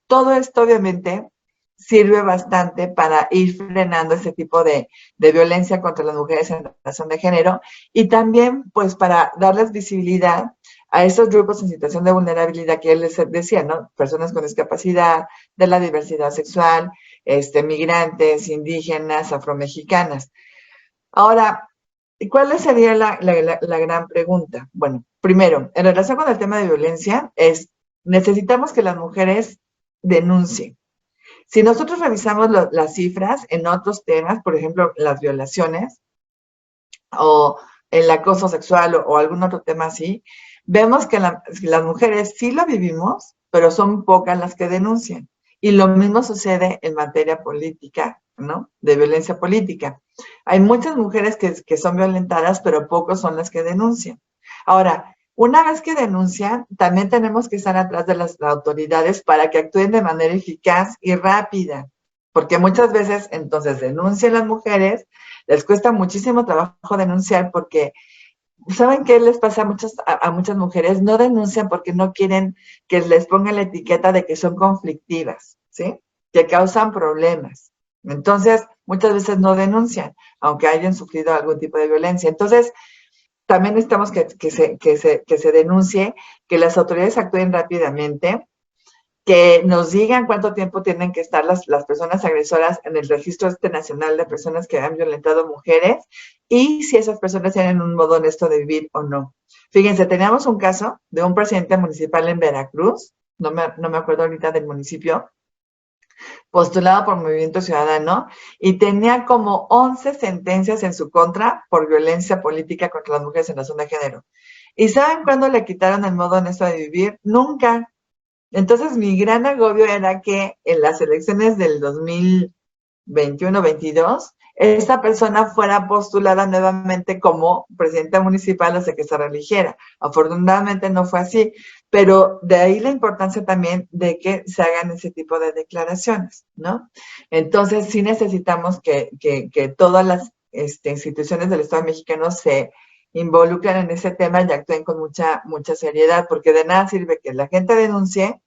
todo esto obviamente sirve bastante para ir frenando ese tipo de violencia contra las mujeres en razón de género y también pues para darles visibilidad a esos grupos en situación de vulnerabilidad que él les decía, ¿no? Personas con discapacidad, de la diversidad sexual, migrantes, indígenas, afromexicanas. Ahora, ¿cuál sería la gran pregunta? Bueno, primero, en relación con el tema de violencia, necesitamos que las mujeres denuncien. Si nosotros revisamos las cifras en otros temas, por ejemplo, las violaciones o el acoso sexual o algún otro tema así, vemos que las mujeres sí lo vivimos, pero son pocas las que denuncian. Y lo mismo sucede en materia política, ¿no? De violencia política. Hay muchas mujeres que son violentadas, pero pocos son las que denuncian. Ahora, una vez que denuncian, también tenemos que estar atrás de las autoridades para que actúen de manera eficaz y rápida, porque muchas veces entonces denuncian las mujeres, les cuesta muchísimo trabajo denunciar porque, ¿saben qué les pasa a muchas mujeres? No denuncian porque no quieren que les pongan la etiqueta de que son conflictivas, ¿sí? Que causan problemas. Entonces, muchas veces no denuncian, aunque hayan sufrido algún tipo de violencia. Entonces, también necesitamos que se denuncie, que las autoridades actúen rápidamente, que nos digan cuánto tiempo tienen que estar las personas agresoras en el registro nacional de personas que han violentado mujeres y si esas personas tienen un modo honesto de vivir o no. Fíjense, teníamos un caso de un presidente municipal en Veracruz, no me acuerdo ahorita del municipio, postulado por Movimiento Ciudadano y tenía como 11 sentencias en su contra por violencia política contra las mujeres en razón de género. ¿Y saben cuándo le quitaron el modo honesto de vivir? Nunca. Entonces mi gran agobio era que en las elecciones del 2021-22 esta persona fuera postulada nuevamente como presidenta municipal hasta que se reeligiera. Afortunadamente no fue así, pero de ahí la importancia también de que se hagan ese tipo de declaraciones, ¿no? Entonces sí necesitamos que todas las instituciones del Estado mexicano se involucren en ese tema y actúen con mucha seriedad, porque de nada sirve que la gente denuncie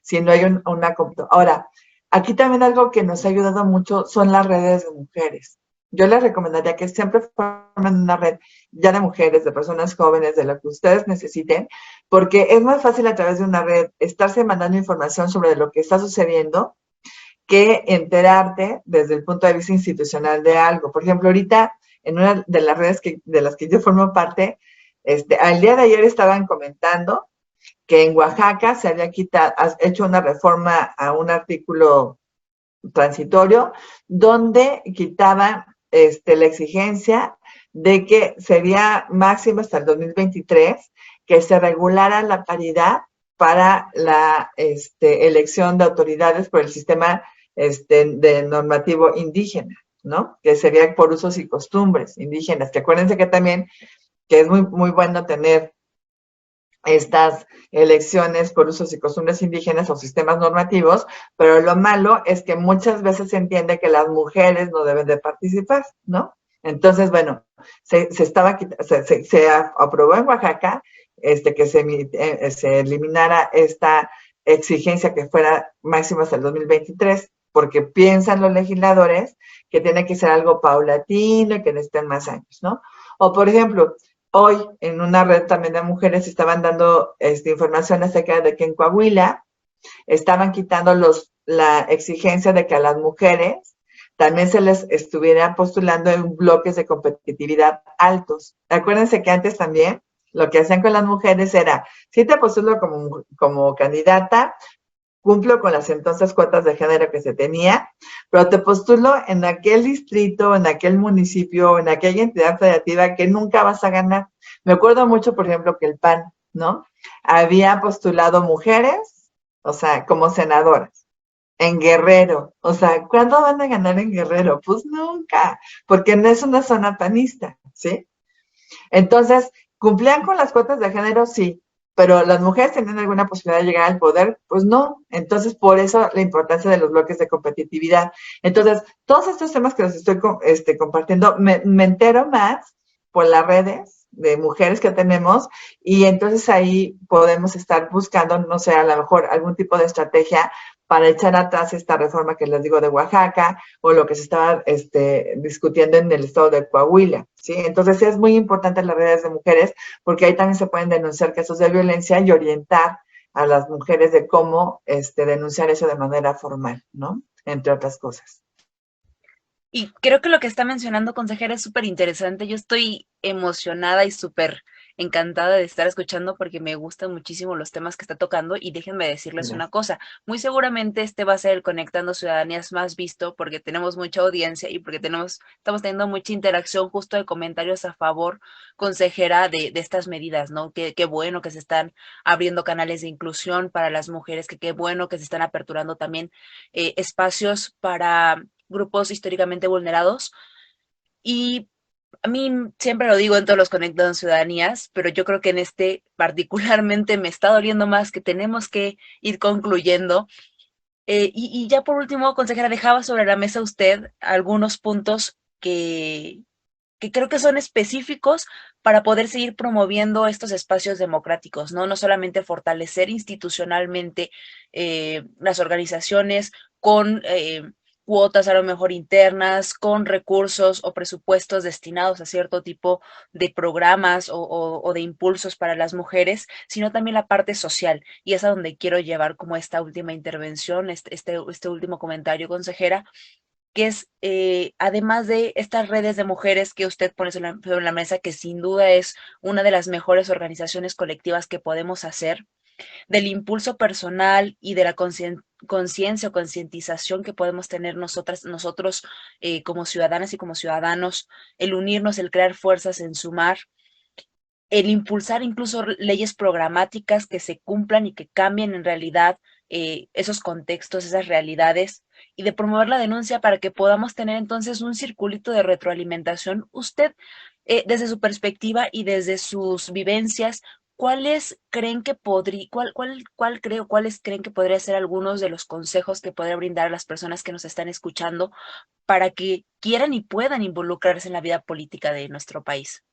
si no hay una... Ahora, aquí también algo que nos ha ayudado mucho son las redes de mujeres. Yo les recomendaría que siempre formen una red ya de mujeres, de personas jóvenes, de lo que ustedes necesiten, porque es más fácil a través de una red estarse mandando información sobre lo que está sucediendo que enterarte desde el punto de vista institucional de algo. Por ejemplo, ahorita en una de las redes de las que yo formo parte, al día de ayer estaban comentando que en Oaxaca se había hecho una reforma a un artículo transitorio donde quitaban la exigencia de que sería máximo hasta el 2023 que se regulara la paridad para la elección de autoridades por el sistema de normativo indígena, ¿no? Que sería por usos y costumbres indígenas, que acuérdense que también que es muy, muy bueno tener estas elecciones por usos y costumbres indígenas o sistemas normativos, pero lo malo es que muchas veces se entiende que las mujeres no deben de participar, ¿no? Entonces, bueno, se aprobó en Oaxaca que se eliminara esta exigencia que fuera máxima hasta el 2023, porque piensan los legisladores que tiene que ser algo paulatino y que necesitan más años, ¿no? O, por ejemplo, hoy en una red también de mujeres estaban dando información acerca de que en Coahuila estaban quitando la exigencia de que a las mujeres también se les estuviera postulando en bloques de competitividad altos. Acuérdense que antes también lo que hacían con las mujeres era, si te postulo como candidata, cumplo con las entonces cuotas de género que se tenía, pero te postulo en aquel distrito, en aquel municipio, en aquella entidad federativa que nunca vas a ganar. Me acuerdo mucho, por ejemplo, que el PAN, ¿no? Había postulado mujeres, o sea, como senadoras, en Guerrero. O sea, ¿cuándo van a ganar en Guerrero? Pues nunca, porque no es una zona panista, ¿sí? Entonces, ¿cumplían con las cuotas de género? Sí, pero las mujeres tenían alguna posibilidad de llegar al poder, pues no. Entonces, por eso la importancia de los bloques de competitividad. Entonces, todos estos temas que los estoy compartiendo, me entero más por las redes de mujeres que tenemos y entonces ahí podemos estar buscando, no sé, a lo mejor algún tipo de estrategia para echar atrás esta reforma que les digo de Oaxaca o lo que se estaba discutiendo en el estado de Coahuila, ¿sí? Entonces es muy importante las redes de mujeres porque ahí también se pueden denunciar casos de violencia y orientar a las mujeres de cómo denunciar eso de manera formal, ¿no? Entre otras cosas. Y creo que lo que está mencionando, consejera, es súper interesante. Yo estoy emocionada y súper encantada de estar escuchando porque me gustan muchísimo los temas que está tocando y déjenme decirles una cosa, muy seguramente este va a ser el Conectando Ciudadanías más visto porque tenemos mucha audiencia y porque estamos teniendo mucha interacción justo de comentarios a favor, consejera, de estas medidas, ¿no? Qué bueno que se están abriendo canales de inclusión para las mujeres, que qué bueno que se están aperturando también espacios para grupos históricamente vulnerados. Y a mí siempre lo digo en todos los Conectados Ciudadanías, pero yo creo que en este particularmente me está doliendo más que tenemos que ir concluyendo. Y ya por último, consejera, dejaba sobre la mesa usted algunos puntos que creo que son específicos para poder seguir promoviendo estos espacios democráticos, ¿no? No solamente fortalecer institucionalmente las organizaciones con cuotas a lo mejor internas, con recursos o presupuestos destinados a cierto tipo de programas o de impulsos para las mujeres, sino también la parte social. Y es a donde quiero llevar como esta última intervención, este último comentario, consejera, que es, además de estas redes de mujeres que usted pone sobre la mesa, que sin duda es una de las mejores organizaciones colectivas que podemos hacer, del impulso personal y de la conciencia o concientización que podemos tener nosotros como ciudadanas y como ciudadanos, el unirnos, el crear fuerzas, en sumar, el impulsar incluso leyes programáticas que se cumplan y que cambien en realidad esos contextos, esas realidades, y de promover la denuncia para que podamos tener entonces un circulito de retroalimentación. Usted, desde su perspectiva y desde sus vivencias, ¿cuáles creen que cuáles creen que podría ser algunos de los consejos que podría brindar a las personas que nos están escuchando para que quieran y puedan involucrarse en la vida política de nuestro país?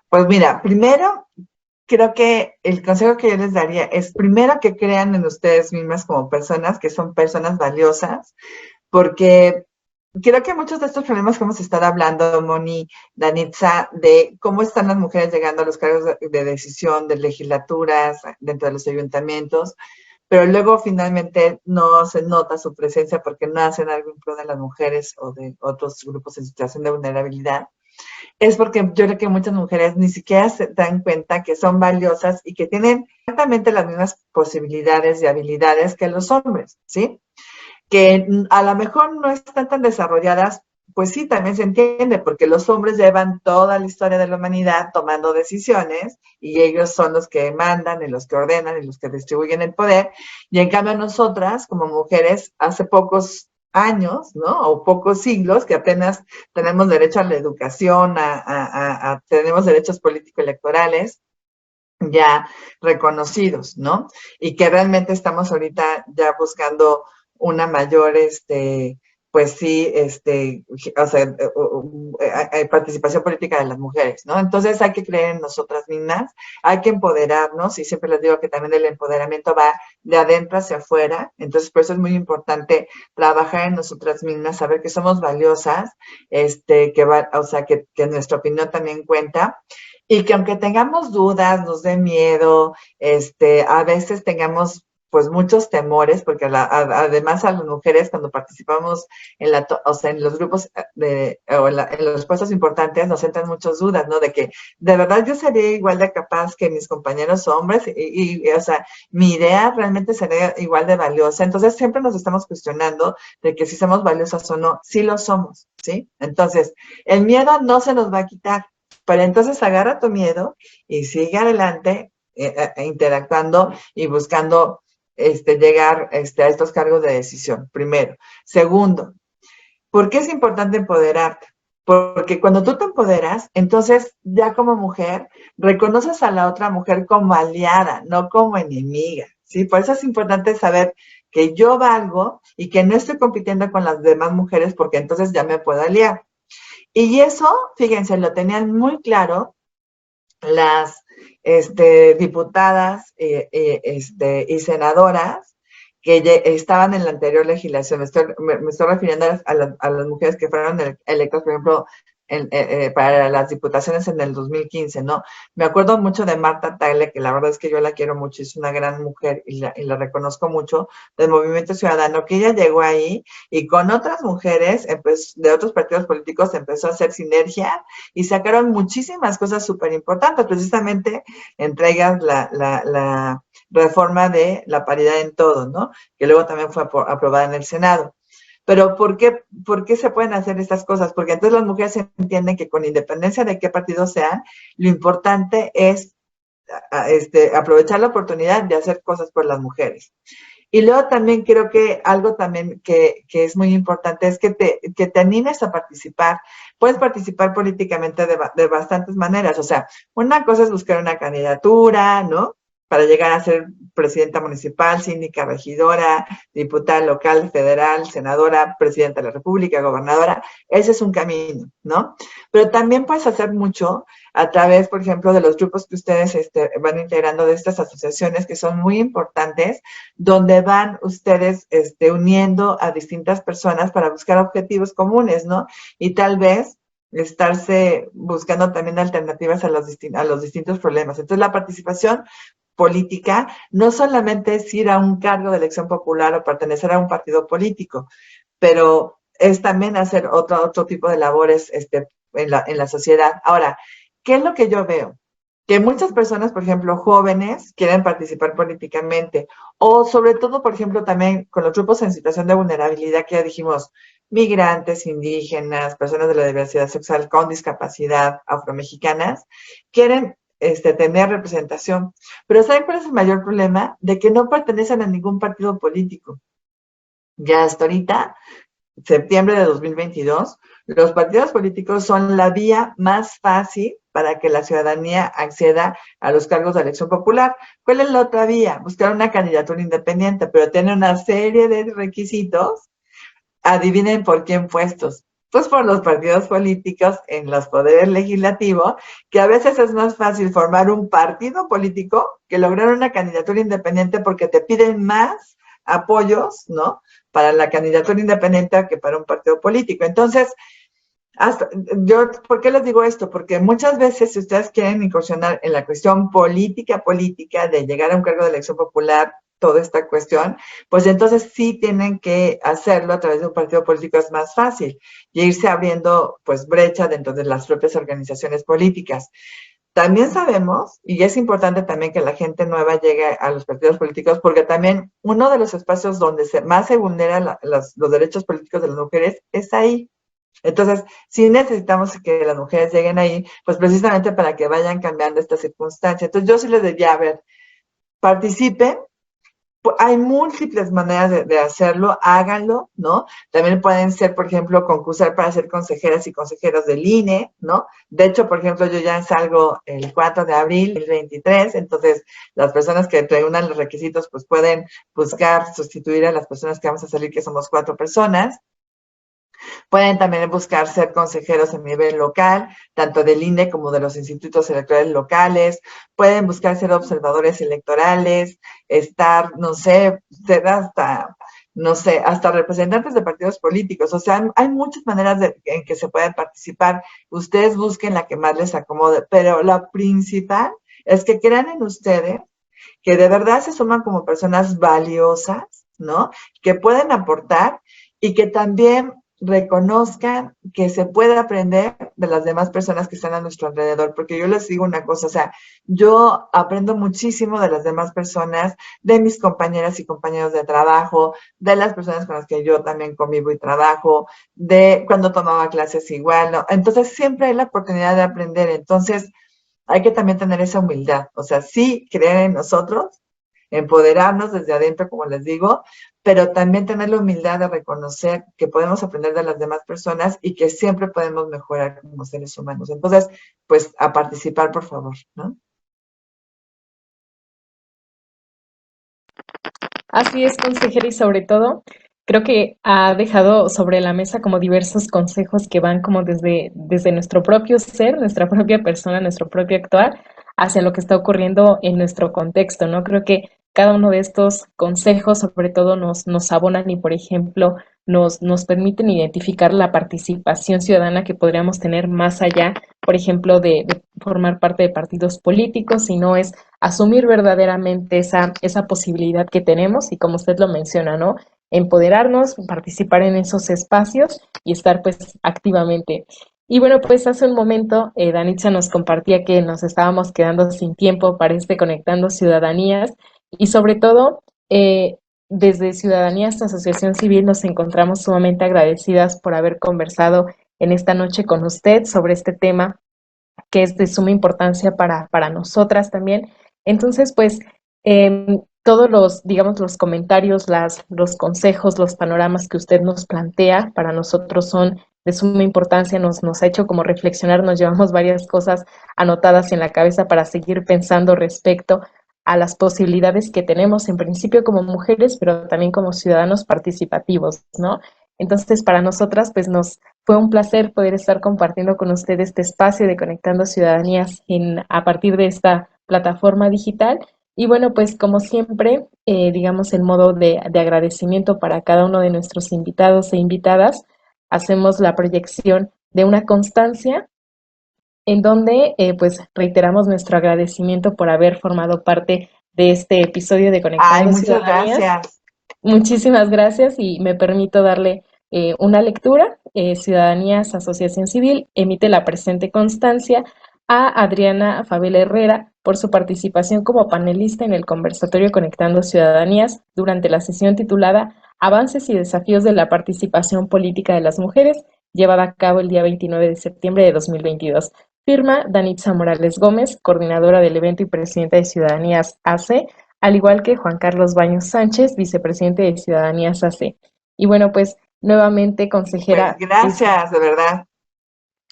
Pues mira, primero, creo que el consejo que yo les daría es primero que crean en ustedes mismas como personas, que son personas valiosas, porque creo que muchos de estos problemas que hemos estado hablando, Moni, Danitza, de cómo están las mujeres llegando a los cargos de decisión de legislaturas dentro de los ayuntamientos, pero luego finalmente no se nota su presencia porque no hacen algo en pro de las mujeres o de otros grupos en situación de vulnerabilidad, es porque yo creo que muchas mujeres ni siquiera se dan cuenta que son valiosas y que tienen exactamente las mismas posibilidades y habilidades que los hombres, ¿sí? Que a lo mejor no están tan desarrolladas, pues sí, también se entiende, porque los hombres llevan toda la historia de la humanidad tomando decisiones y ellos son los que mandan y los que ordenan y los que distribuyen el poder. Y en cambio nosotras, como mujeres, hace pocos años, ¿no? O pocos siglos que apenas tenemos derecho a la educación, tenemos derechos político-electorales ya reconocidos, ¿no? Y que realmente estamos ahorita ya buscando una mayor, pues sí, o sea, participación política de las mujeres, ¿no? Entonces hay que creer en nosotras mismas, hay que empoderarnos, y siempre les digo que también el empoderamiento va de adentro hacia afuera, entonces por eso es muy importante trabajar en nosotras mismas, saber que somos valiosas, o sea, que nuestra opinión también cuenta, y que aunque tengamos dudas, nos dé miedo, a veces tengamos pues muchos temores, porque además a las mujeres cuando participamos o sea, en los grupos en los puestos importantes nos entran muchas dudas, ¿no? De que de verdad yo sería igual de capaz que mis compañeros hombres o sea, mi idea realmente sería igual de valiosa. Entonces siempre nos estamos cuestionando de que si somos valiosas o no, sí lo somos, ¿sí? Entonces, el miedo no se nos va a quitar, pero entonces agarra tu miedo y sigue adelante interactuando y buscando llegar a estos cargos de decisión, primero. Segundo, ¿por qué es importante empoderarte? Porque cuando tú te empoderas, entonces ya como mujer reconoces a la otra mujer como aliada, no como enemiga, ¿sí? Por eso es importante saber que yo valgo y que no estoy compitiendo con las demás mujeres porque entonces ya me puedo aliar. Y eso, fíjense, lo tenían muy claro las diputadas y senadoras que estaban en la anterior legislación. Me estoy refiriendo a las mujeres que fueron electas, por ejemplo, para las diputaciones en el 2015, ¿no? Me acuerdo mucho de Marta Tagle, que la verdad es que yo la quiero mucho, es una gran mujer y la reconozco mucho, del Movimiento Ciudadano, que ella llegó ahí y con otras mujeres de otros partidos políticos empezó a hacer sinergia y sacaron muchísimas cosas súper importantes, precisamente entre ellas la reforma de la paridad en todo, ¿no? Que luego también fue aprobada en el Senado. Pero ¿por qué se pueden hacer estas cosas? Porque entonces las mujeres entienden que con independencia de qué partido sean, lo importante es aprovechar la oportunidad de hacer cosas por las mujeres. Y luego también creo que algo también que es muy importante es que te animes a participar. Puedes participar políticamente de bastantes maneras. O sea, una cosa es buscar una candidatura, ¿no? Para llegar a ser presidenta municipal, síndica, regidora, diputada local, federal, senadora, presidenta de la República, gobernadora. Ese es un camino, ¿no? Pero también puedes hacer mucho a través, por ejemplo, de los grupos que ustedes van integrando, de estas asociaciones que son muy importantes, donde van ustedes uniendo a distintas personas para buscar objetivos comunes, ¿no? Y tal vez estarse buscando también alternativas a los distintos problemas. Entonces, la participación política no solamente es ir a un cargo de elección popular o pertenecer a un partido político, pero es también hacer otro tipo de labores en la sociedad. Ahora, ¿qué es lo que yo veo? Que muchas personas, por ejemplo, jóvenes, quieren participar políticamente, o sobre todo, por ejemplo, también con los grupos en situación de vulnerabilidad, que ya dijimos, migrantes, indígenas, personas de la diversidad sexual con discapacidad, afromexicanas, quieren tener representación. Pero ¿saben cuál es el mayor problema? De que no pertenecen a ningún partido político. Ya hasta ahorita, septiembre de 2022, los partidos políticos son la vía más fácil para que la ciudadanía acceda a los cargos de elección popular. ¿Cuál es la otra vía? Buscar una candidatura independiente, pero tiene una serie de requisitos. Adivinen por quién puestos. Pues por los partidos políticos en los poderes legislativos, que a veces es más fácil formar un partido político que lograr una candidatura independiente porque te piden más apoyos, ¿no? Para la candidatura independiente que para un partido político. Entonces, ¿por qué les digo esto? Porque muchas veces si ustedes quieren incursionar en la cuestión política, de llegar a un cargo de elección popular, toda esta cuestión, pues entonces sí tienen que hacerlo a través de un partido político, es más fácil, y irse abriendo pues brecha dentro de las propias organizaciones políticas. También sabemos, y es importante también que la gente nueva llegue a los partidos políticos, porque también uno de los espacios donde más se vulneran los derechos políticos de las mujeres es ahí. Entonces, sí necesitamos que las mujeres lleguen ahí, pues precisamente para que vayan cambiando esta circunstancia. Entonces, yo sí les diría, a ver, participen, Hay múltiples maneras de hacerlo, háganlo, ¿no? También pueden ser, por ejemplo, concursar para ser consejeras y consejeros del INE, ¿no? De hecho, por ejemplo, yo ya salgo el 4 de abril del 23, entonces las personas que reúnan los requisitos pues pueden buscar sustituir a las personas que vamos a salir, que somos 4 personas. Pueden también buscar ser consejeros a nivel local, tanto del INE como de los institutos electorales locales. Pueden buscar ser observadores electorales, estar, no sé, ser hasta, no sé, hasta representantes de partidos políticos. O sea, hay muchas maneras en que se pueden participar. Ustedes busquen la que más les acomode, pero la principal es que crean en ustedes, que de verdad se suman como personas valiosas, ¿no? Que pueden aportar y que también reconozcan que se puede aprender de las demás personas que están a nuestro alrededor, porque yo les digo una cosa, o sea, yo aprendo muchísimo de las demás personas, de mis compañeras y compañeros de trabajo, de las personas con las que yo también convivo y trabajo, de cuando tomaba clases igual, ¿no? Entonces siempre hay la oportunidad de aprender, entonces hay que también tener esa humildad, o sea, sí creer en nosotros, empoderarnos desde adentro, como les digo, pero también tener la humildad de reconocer que podemos aprender de las demás personas y que siempre podemos mejorar como seres humanos. Entonces, pues a participar, por favor, ¿no? Así es, consejera, y sobre todo, creo que ha dejado sobre la mesa como diversos consejos que van como desde nuestro propio ser, nuestra propia persona, nuestro propio actuar, hacia lo que está ocurriendo en nuestro contexto, ¿no? Creo que cada uno de estos consejos, sobre todo, nos abonan y, por ejemplo, nos permiten identificar la participación ciudadana que podríamos tener más allá, por ejemplo, de formar parte de partidos políticos, sino es asumir verdaderamente esa posibilidad que tenemos y como usted lo menciona, ¿no? Empoderarnos, participar en esos espacios y estar pues activamente. Y bueno, pues hace un momento Danitza nos compartía que nos estábamos quedando sin tiempo para este Conectando Ciudadanías y sobre todo desde Ciudadanía hasta Asociación Civil nos encontramos sumamente agradecidas por haber conversado en esta noche con usted sobre este tema que es de suma importancia para nosotras también. Entonces, pues, todos los, digamos, los comentarios, los consejos, los panoramas que usted nos plantea para nosotros son de suma importancia, nos ha hecho como reflexionar, nos llevamos varias cosas anotadas en la cabeza para seguir pensando respecto a las posibilidades que tenemos en principio como mujeres, pero también como ciudadanos participativos, ¿no? Entonces, para nosotras, pues fue un placer poder estar compartiendo con usted este espacio de Conectando Ciudadanías a partir de esta plataforma digital. Y bueno, pues como siempre, digamos en modo de agradecimiento para cada uno de nuestros invitados e invitadas, hacemos la proyección de una constancia en donde pues reiteramos nuestro agradecimiento por haber formado parte de este episodio de Ay, Conectando muchas Ciudadanías. gracias. Muchísimas gracias y me permito darle una lectura. Ciudadanías, Asociación Civil, emite la presente constancia a Adriana Fabela Herrera por su participación como panelista en el conversatorio Conectando Ciudadanías durante la sesión titulada Avances y desafíos de la participación política de las mujeres, llevada a cabo el día 29 de septiembre de 2022. Firma Danitza Morales Gómez, coordinadora del evento y presidenta de Ciudadanías AC, al igual que Juan Carlos Baños Sánchez, vicepresidente de Ciudadanías AC. Y bueno, pues nuevamente, Pues consejera, gracias, de verdad.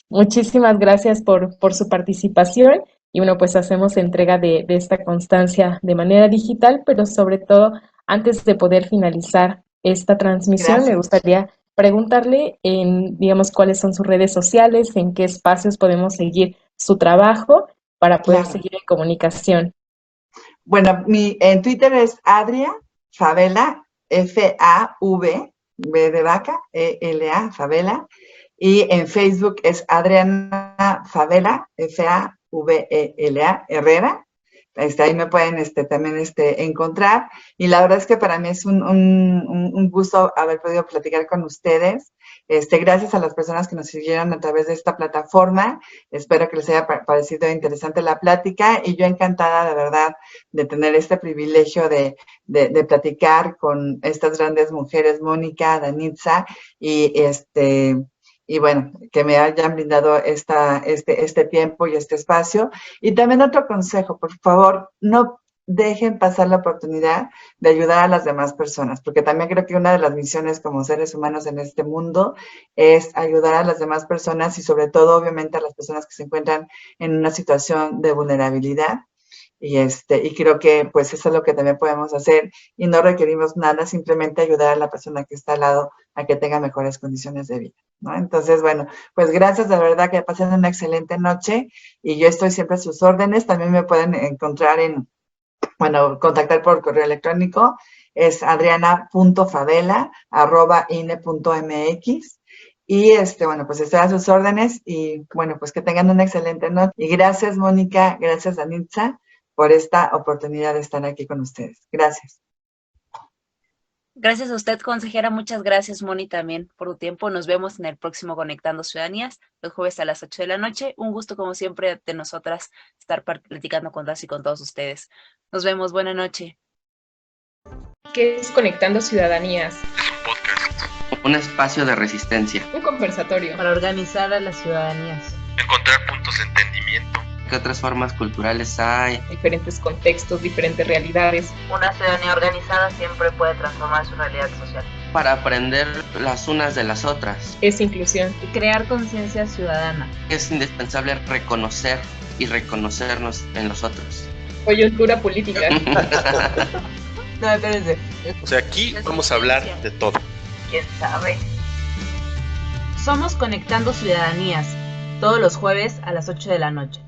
muchísimas gracias por su participación. Y bueno, pues hacemos entrega de esta constancia de manera digital, pero sobre todo, antes de poder finalizar esta transmisión, me Gracias. gustaría preguntarle digamos, cuáles son sus redes sociales, en qué espacios podemos seguir su trabajo para poder Claro. seguir en comunicación. Bueno, en Twitter es Adria Favela, F-A-V, B de vaca, E-L-A, Favela. Y en Facebook es Adriana Favela, F-A-V-E-L-A, Herrera. Ahí me pueden también encontrar. Y la verdad es que para mí es un gusto haber podido platicar con ustedes. Gracias a las personas que nos siguieron a través de esta plataforma. Espero que les haya parecido interesante la plática y yo encantada de verdad de tener este privilegio de platicar con estas grandes mujeres, Mónica, Danitza y bueno, que me hayan brindado este tiempo y este espacio. Y también otro consejo, por favor, no dejen pasar la oportunidad de ayudar a las demás personas, porque también creo que una de las misiones como seres humanos en este mundo es ayudar a las demás personas y sobre todo, obviamente, a las personas que se encuentran en una situación de vulnerabilidad. Y creo que pues eso es lo que también podemos hacer y no requerimos nada, simplemente ayudar a la persona que está al lado a que tenga mejores condiciones de vida, ¿no? Entonces, bueno, pues gracias, de verdad que pasen una excelente noche y yo estoy siempre a sus órdenes. También me pueden encontrar contactar por correo electrónico, es adriana.favela@ine.mx. Y pues estoy a sus órdenes y bueno, pues que tengan una excelente noche. Y gracias, Mónica, gracias, Danitza, por esta oportunidad de estar aquí con ustedes. Gracias. Gracias a usted, consejera. Muchas gracias, Moni, también por tu tiempo. Nos vemos en el próximo Conectando Ciudadanías, los jueves a las 8 de la noche. Un gusto, como siempre, de nosotras estar platicando con todas y con todos ustedes. Nos vemos. Buena noche. ¿Qué es Conectando Ciudadanías? Es un podcast. Un espacio de resistencia. Un conversatorio para organizar a las ciudadanías. Encontrar puntos de entendimiento. ¿Qué otras formas culturales hay? Diferentes contextos, diferentes realidades. Una ciudadanía organizada siempre puede transformar su realidad social. Para aprender las unas de las otras. Es inclusión. Y crear conciencia ciudadana. Es indispensable reconocer y reconocernos en los otros. Coyuntura política. No, espérense. O sea, aquí vamos a hablar de todo. ¿Quién sabe? Somos Conectando Ciudadanías, todos los jueves a las 8 de la noche.